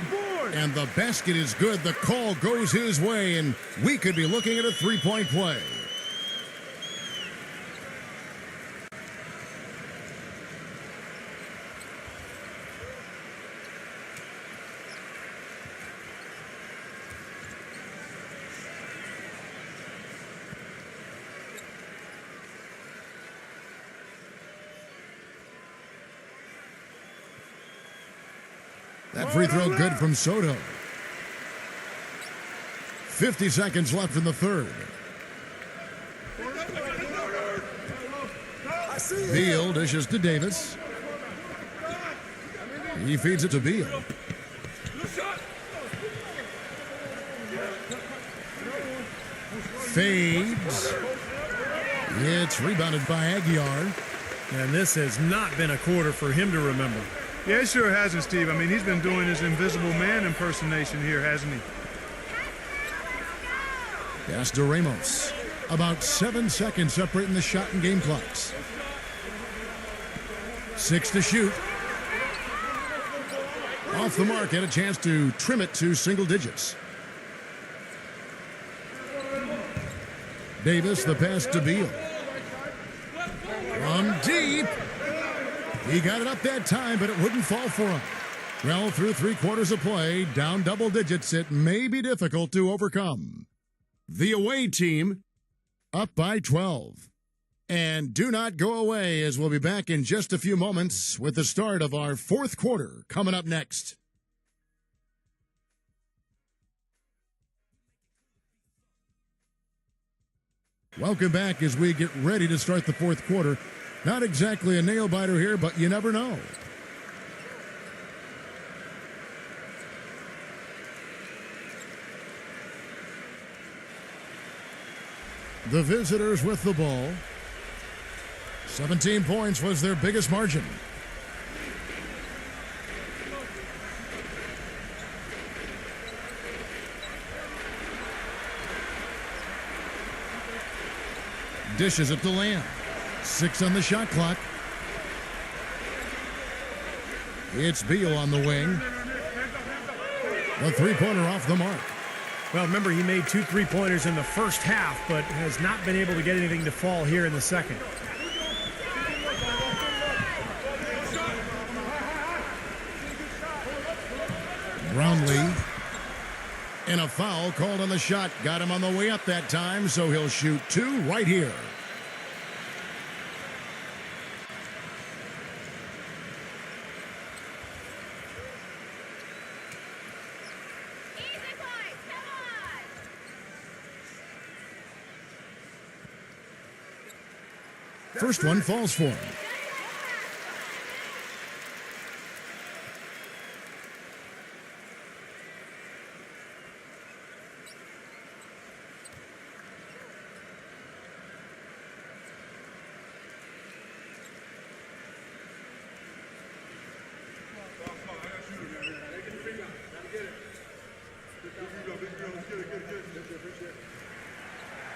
And the basket is good. The call goes his way, and we could be looking at a three-point play. That free throw good from Soto. 50 seconds left in the third. Beal dishes to Davis. He feeds it to Beal. Fades. It's rebounded by Aguiar. And this has not been a quarter for him to remember. Yeah, it sure hasn't, Steve. I mean, he's been doing his invisible man impersonation here, hasn't he? Pass to Ramos. About 7 seconds separating the shot and game clocks. 6 to shoot. Off the mark, had a chance to trim it to single digits. Davis, the pass to Beal. From deep. He got it up that time, but it wouldn't fall for him. Well, through 3/4 of play, down double digits, it may be difficult to overcome. The away team up by 12. And do not go away, as we'll be back in just a few moments with the start of our fourth quarter coming up next. Welcome back as we get ready to start the fourth quarter. Not exactly a nail-biter here, but you never know. The visitors with the ball. 17 points was their biggest margin. Dishes it to Lamb. 6 on the shot clock. It's Beal on the wing. The three-pointer off the mark. Well, remember, he made 2 3-pointers in the first half, but has not been able to get anything to fall here in the second. Brownlee. And a foul called on the shot. Got him on the way up that time, so he'll shoot 2 right here. First one falls for him.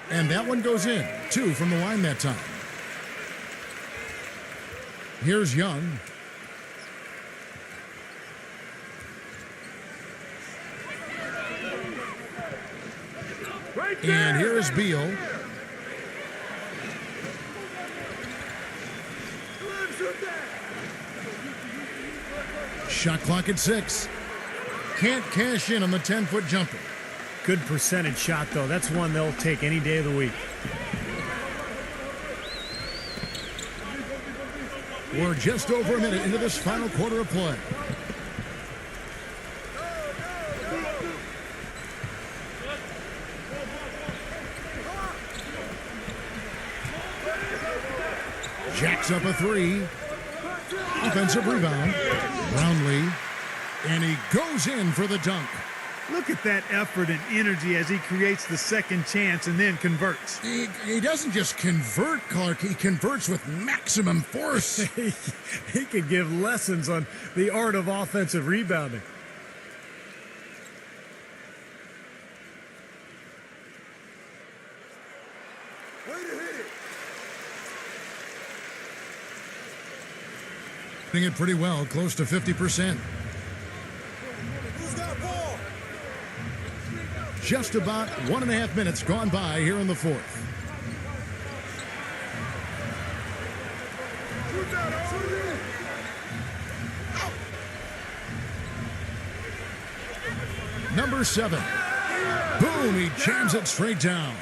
And that one goes in. 2 from the line that time. Here's Young. And here's Beal. Shot clock at 6. Can't cash in on the 10-foot jumper. Good percentage shot, though. That's one they'll take any day of the week. We're just over a minute into this final quarter of play. Jacks up a 3. Offensive rebound. Brownlee. And he goes in for the dunk. Look at that effort and energy as he creates the second chance and then converts. He doesn't just convert, Clark. He converts with maximum force. He could give lessons on the art of offensive rebounding. Doing it pretty well, close to 50%. Just about 1.5 minutes gone by here in the fourth. Number 7. Boom, he jams it straight down.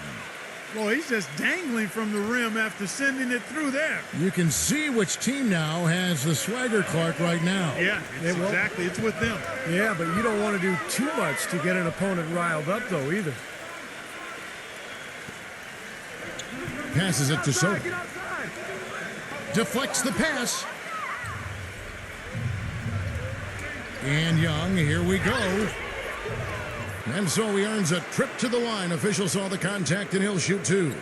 Boy, he's just dangling from the rim after sending it through there. You can see which team now has the swagger, Clark, right now. Yeah, exactly. It's with them. Yeah, but you don't want to do too much to get an opponent riled up, though, either. Passes it to Soto. Deflects the pass. And Young, here we go. And so he earns a trip to the line. Official saw the contact, and he'll shoot 2.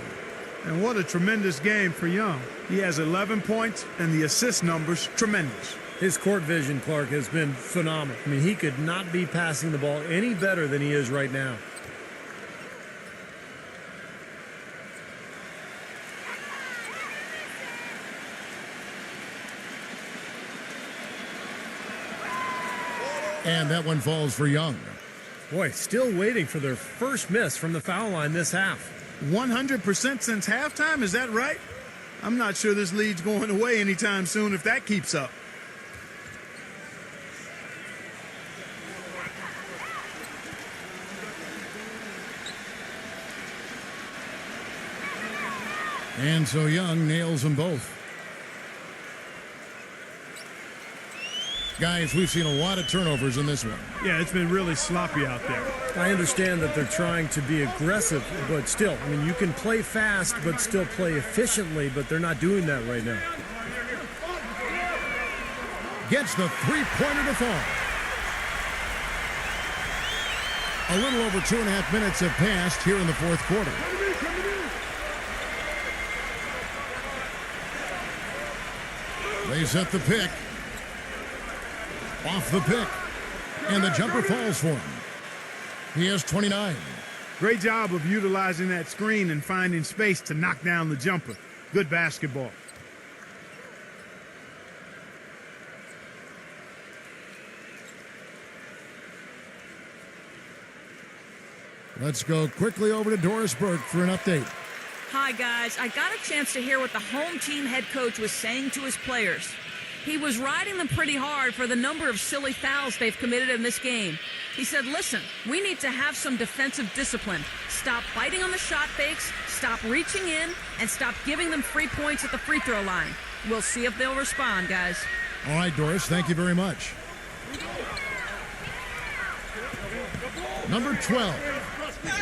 And what a tremendous game for Young. He has 11 points, and the assist numbers tremendous. His court vision, Clark, has been phenomenal. I mean, he could not be passing the ball any better than he is right now. And that one falls for Young. Boy, still waiting for their first miss from the foul line this half. 100% since halftime, is that right? I'm not sure this lead's going away anytime soon if that keeps up. And so Young nails them both. Guys, we've seen a lot of turnovers in this one. Yeah, it's been really sloppy out there. I understand that they're trying to be aggressive, but still, I mean, you can play fast but still play efficiently, but they're not doing that right now. Gets the three-pointer to fall. A little over 2.5 minutes have passed here in the fourth quarter. They set the pick. Off the pick. And the jumper falls for him. He has 29. Great job of utilizing that screen and finding space to knock down the jumper. Good basketball. Let's go quickly over to Doris Burke for an update. Hi, guys. I got a chance to hear what the home team head coach was saying to his players. He was riding them pretty hard for the number of silly fouls they've committed in this game. He said, listen, we need to have some defensive discipline. Stop biting on the shot fakes, stop reaching in, and stop giving them free points at the free throw line. We'll see if they'll respond, guys. All right, Doris, thank you very much. Number 12.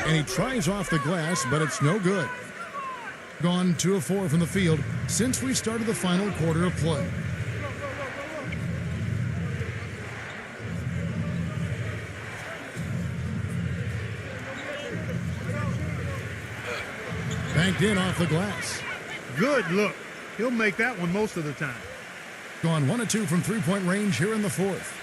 And he tries off the glass, but it's no good. Gone 2 of 4 from the field since we started the final quarter of play. Banked in off the glass. Good look. He'll make that one most of the time. Gone 1 of 2 from three-point range here in the fourth.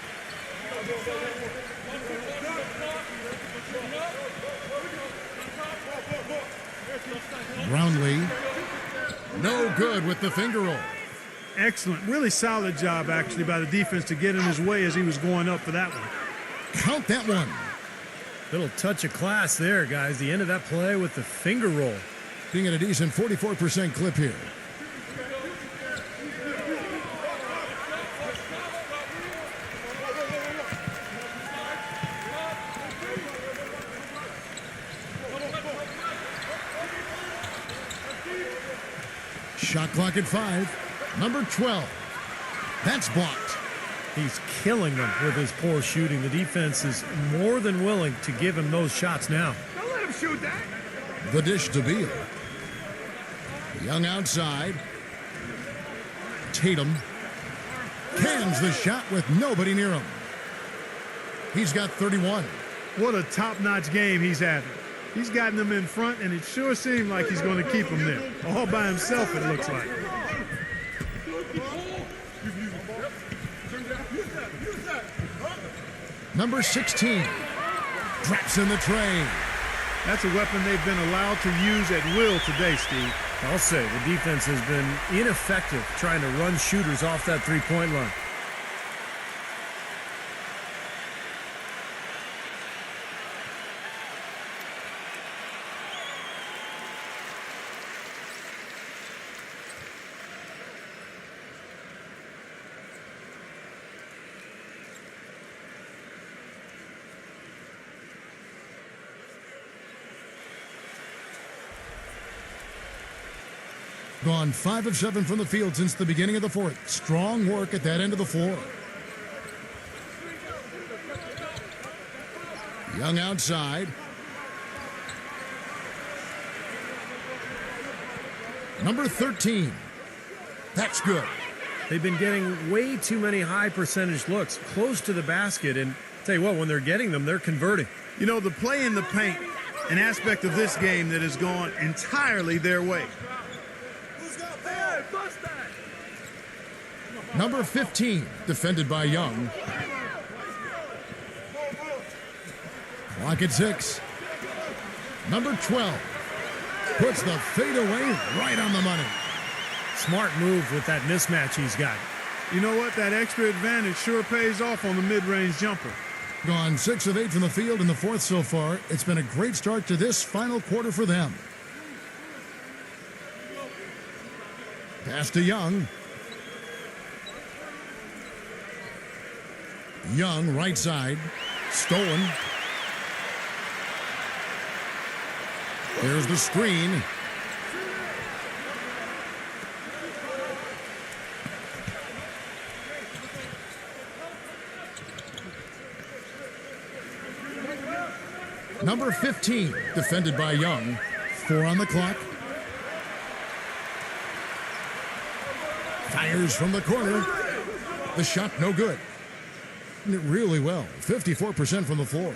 Brownlee. No good with the finger roll. Excellent. Really solid job, actually, by the defense to get in his way as he was going up for that one. Count that one. Little touch of class there, guys. The end of that play with the finger roll. Being at a decent 44% clip here. Shot clock at 5. Number 12. That's blocked. He's killing them with his poor shooting. The defense is more than willing to give him those shots now. Don't let him shoot that. The dish to Beal. Young outside. Tatum. Cans the shot with nobody near him. He's got 31. What a top-notch game he's having. He's gotten them in front, and it sure seems like he's going to keep them there. All by himself, it looks like. Number 16 drops in the tray. That's a weapon they've been allowed to use at will today, Steve. I'll say the defense has been ineffective trying to run shooters off that three-point line. Gone 5 of 7 from the field since the beginning of the fourth. Strong work at that end of the floor. Young outside. Number 13. That's good. They've been getting way too many high percentage looks close to the basket, and tell you what, when they're getting them, they're converting. You know, the play in the paint, an aspect of this game that has gone entirely their way. Number 15, defended by Young. Clock at 6. Number 12 puts the fadeaway right on the money. Smart move with that mismatch he's got. You know what? That extra advantage sure pays off on the mid-range jumper. Gone 6 of 8 from the field in the fourth so far. It's been a great start to this final quarter for them. Pass to Young. Young, right side. Stolen. There's the screen. Number 15, defended by Young. 4 on the clock. Fires from the corner. The shot no good. It really well. 54% from the floor.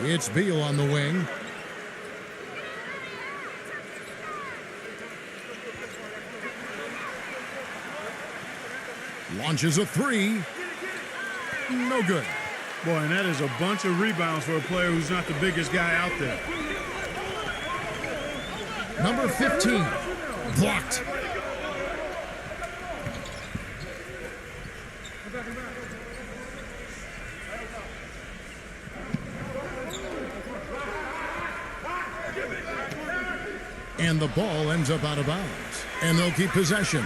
It's Beal on the wing. Launches a 3. No good. Boy, and that is a bunch of rebounds for a player who's not the biggest guy out there. Number 15, blocked. And the ball ends up out of bounds. And they'll keep possession.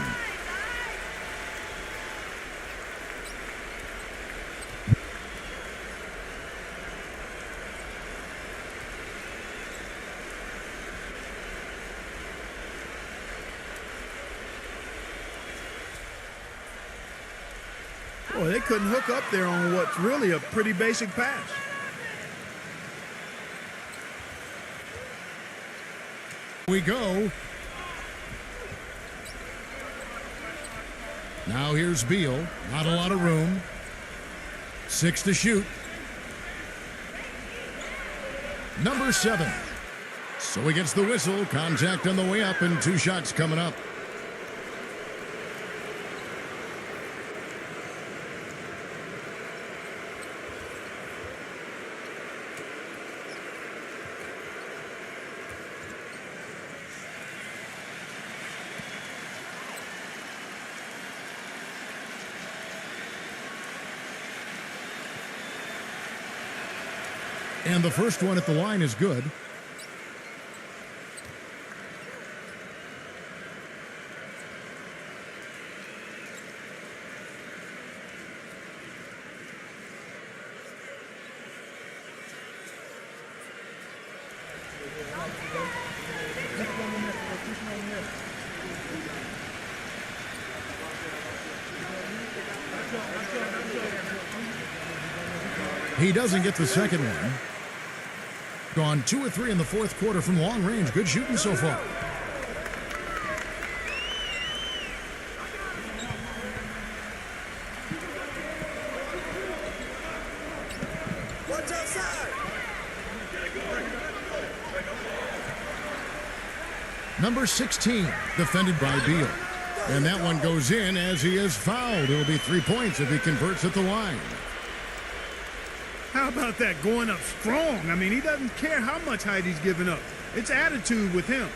Boy, they couldn't hook up there on what's really a pretty basic pass. We go. Now here's Beal. Not a lot of room. 6 to shoot. Number 7. So he gets the whistle. Contact on the way up and 2 shots coming up. And the first one at the line is good. He doesn't get the second one. Gone 2 of 3 in the fourth quarter from long range. Good shooting so far. Number 16, defended by Beal. And that one goes in as he is fouled. It'll be 3 points if he converts at the line. How about that, going up strong? I mean, he doesn't care how much height he's giving up. It's attitude with him.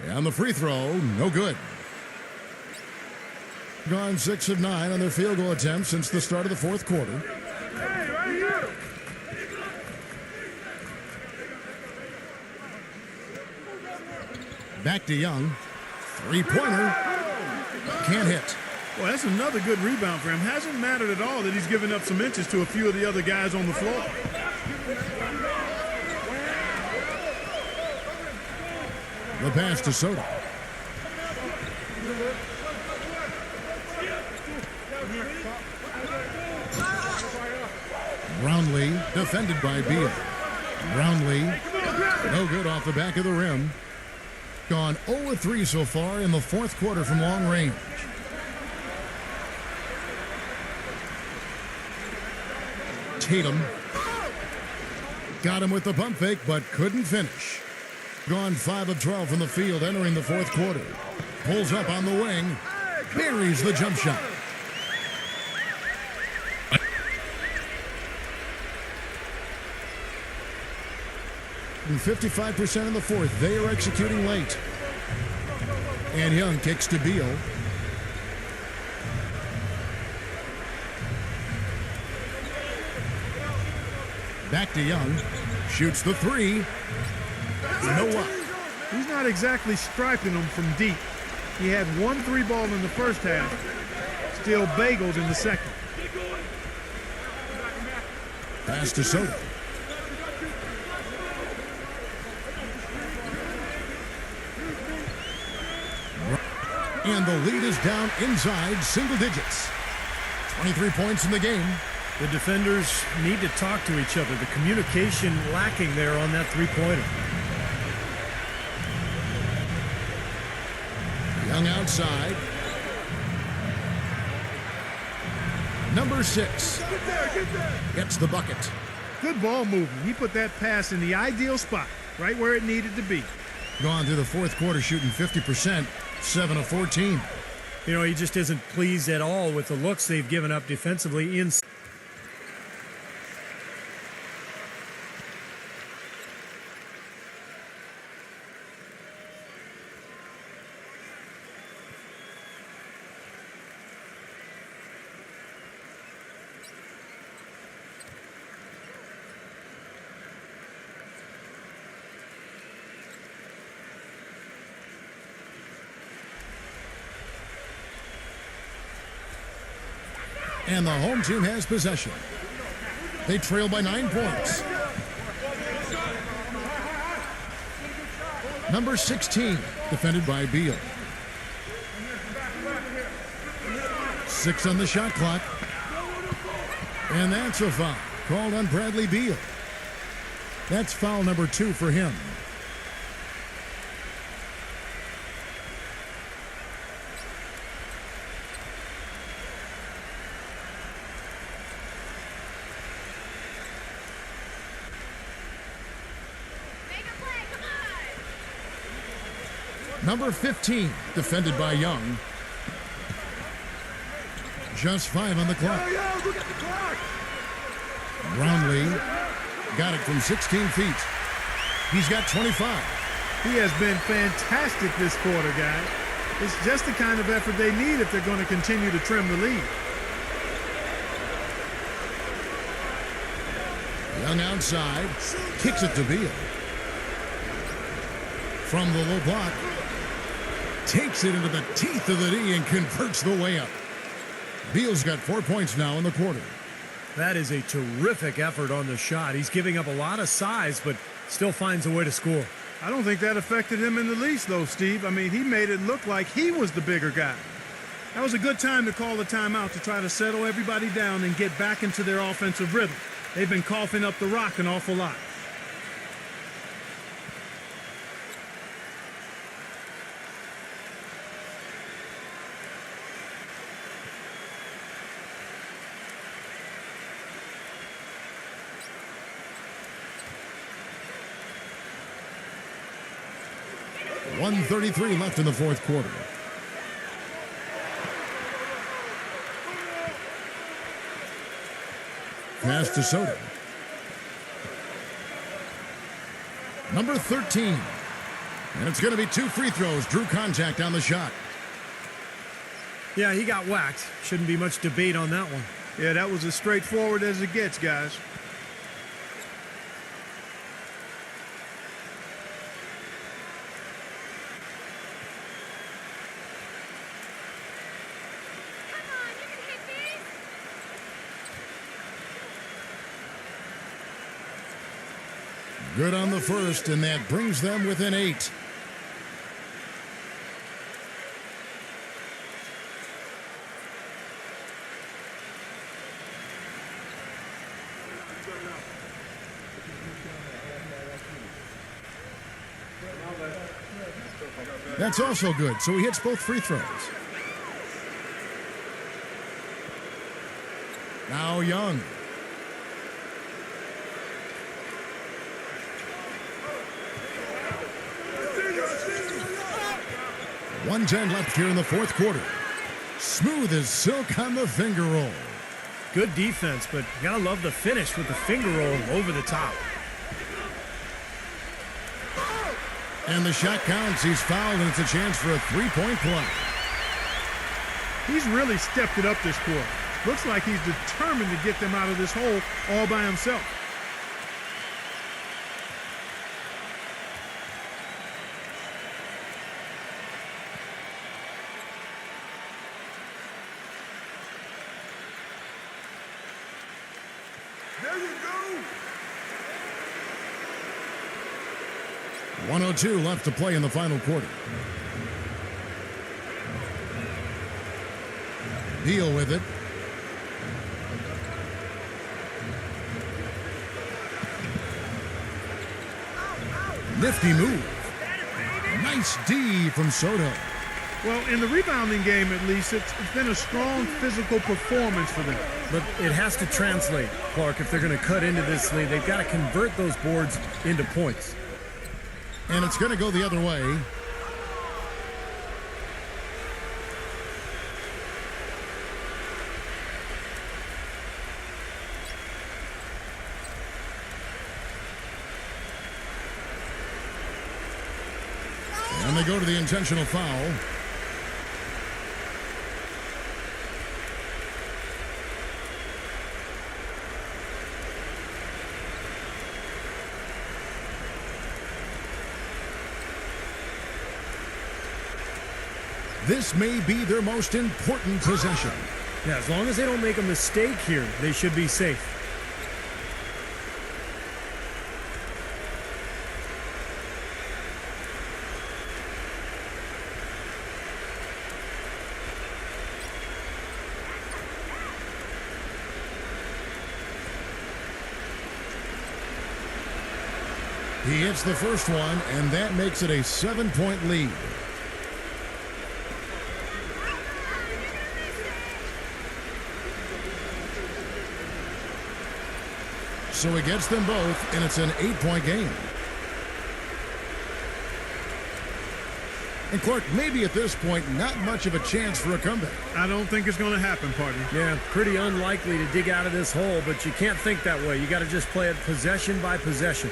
And the free throw, no good. Gone 6 of 9 on their field goal attempts since the start of the fourth quarter. Back to Young. Three-pointer. Can't hit. Well, that's another good rebound for him. Hasn't mattered at all that he's given up some inches to a few of the other guys on the floor. The pass to Soto. Brownlee, defended by Beal. Brownlee, no good off the back of the rim. Gone 0 of 3 so far in the fourth quarter from long range. Tatum got him with the pump fake, but couldn't finish. Gone 5 of 12 from the field entering the fourth quarter. Pulls up on the wing. Buries the jump shot. And 55% in the fourth. They are executing late. And Young kicks to Beal. Back to Young. Shoots the three. No up. He's not exactly striping them from deep. He had 1 3 ball in the first half. Still bagels in the second. Pass to Soto. And the lead is down inside single digits. 23 points in the game. The defenders need to talk to each other. The communication lacking there on that three-pointer. Young outside. Number 6 gets the bucket. Good ball movement. He put that pass in the ideal spot, right where it needed to be. Gone through the fourth quarter shooting 50%, 7 of 14. You know, he just isn't pleased at all with the looks they've given up defensively in. And the home team has possession. They trail by 9 points. Number 16, defended by Beal. 6 on the shot clock. And that's a foul called on Bradley Beal. That's foul number 2 for him. Number 15, defended by Young. Just 5 on the clock. Brownlee got it from 16 feet. He's got 25. He has been fantastic this quarter, guys. It's just the kind of effort they need if they're going to continue to trim the lead. Young outside, kicks it to Beal. From the low block, takes it into the teeth of the knee and converts the way up. Beal's got 4 points now in the quarter. That is a terrific effort on the shot. He's giving up a lot of size, but still finds a way to score. I don't think that affected him in the least, though, Steve. I mean, he made it look like he was the bigger guy. That was a good time to call the timeout to try to settle everybody down and get back into their offensive rhythm. They've been coughing up the rock an awful lot. .133 left in the fourth quarter. Pass to Soto. Number 13. And it's going to be 2 free throws. Drew contact on the shot. Yeah, he got whacked. Shouldn't be much debate on that one. Yeah, that was as straightforward as it gets, guys. Good on the first, and that brings them within 8. That's also good, so he hits both free throws. Now Young. .110 left here in the fourth quarter. Smooth as silk on the finger roll. Good defense, but you gotta love the finish with the finger roll over the top. And the shot counts. He's fouled, and it's a chance for a three-point play. He's really stepped it up this quarter. Looks like he's determined to get them out of this hole all by himself. There you go. 102 left to play in the final quarter. Beal with it. Nifty move. Nice D from Soto. Well, in the rebounding game, at least, it's been a strong physical performance for them. But it has to translate, Clark. If they're going to cut into this lead, they've got to convert those boards into points. And it's going to go the other way. And they go to the intentional foul. This may be their most important possession. Yeah, as long as they don't make a mistake here, they should be safe. He hits the first one, and that makes it a 7-point lead. So he gets them both, and it's an 8-point game. And Clark, maybe at this point, not much of a chance for a comeback. I don't think it's going to happen, partner. Yeah, pretty unlikely to dig out of this hole, but you can't think that way. You got to just play it possession by possession.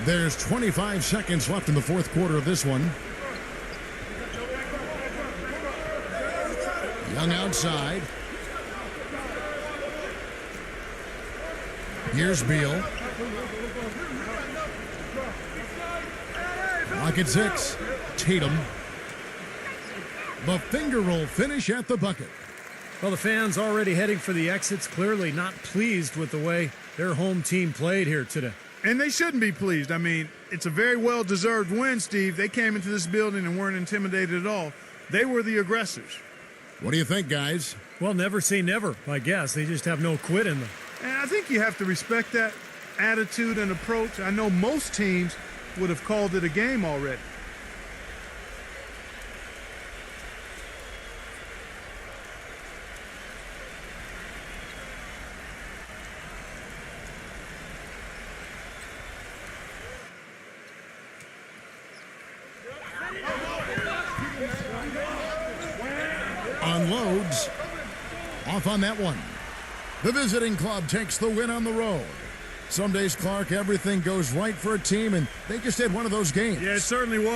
There's 25 seconds left in the fourth quarter of this one. Young outside. Here's Beal. Lock at 6. Tatum. The finger roll finish at the bucket. Well, the fans already heading for the exits, clearly not pleased with the way their home team played here today. And they shouldn't be pleased. I mean, it's a very well-deserved win, Steve. They came into this building and weren't intimidated at all. They were the aggressors. What do you think, guys? Well, never say never, I guess. They just have no quit in them. And I think you have to respect that attitude and approach. I know most teams would have called it a game already. Unloads. Off on that one. The visiting club takes the win on the road. Some days, Clark, everything goes right for a team, and they just had one of those games. Yeah, it certainly was.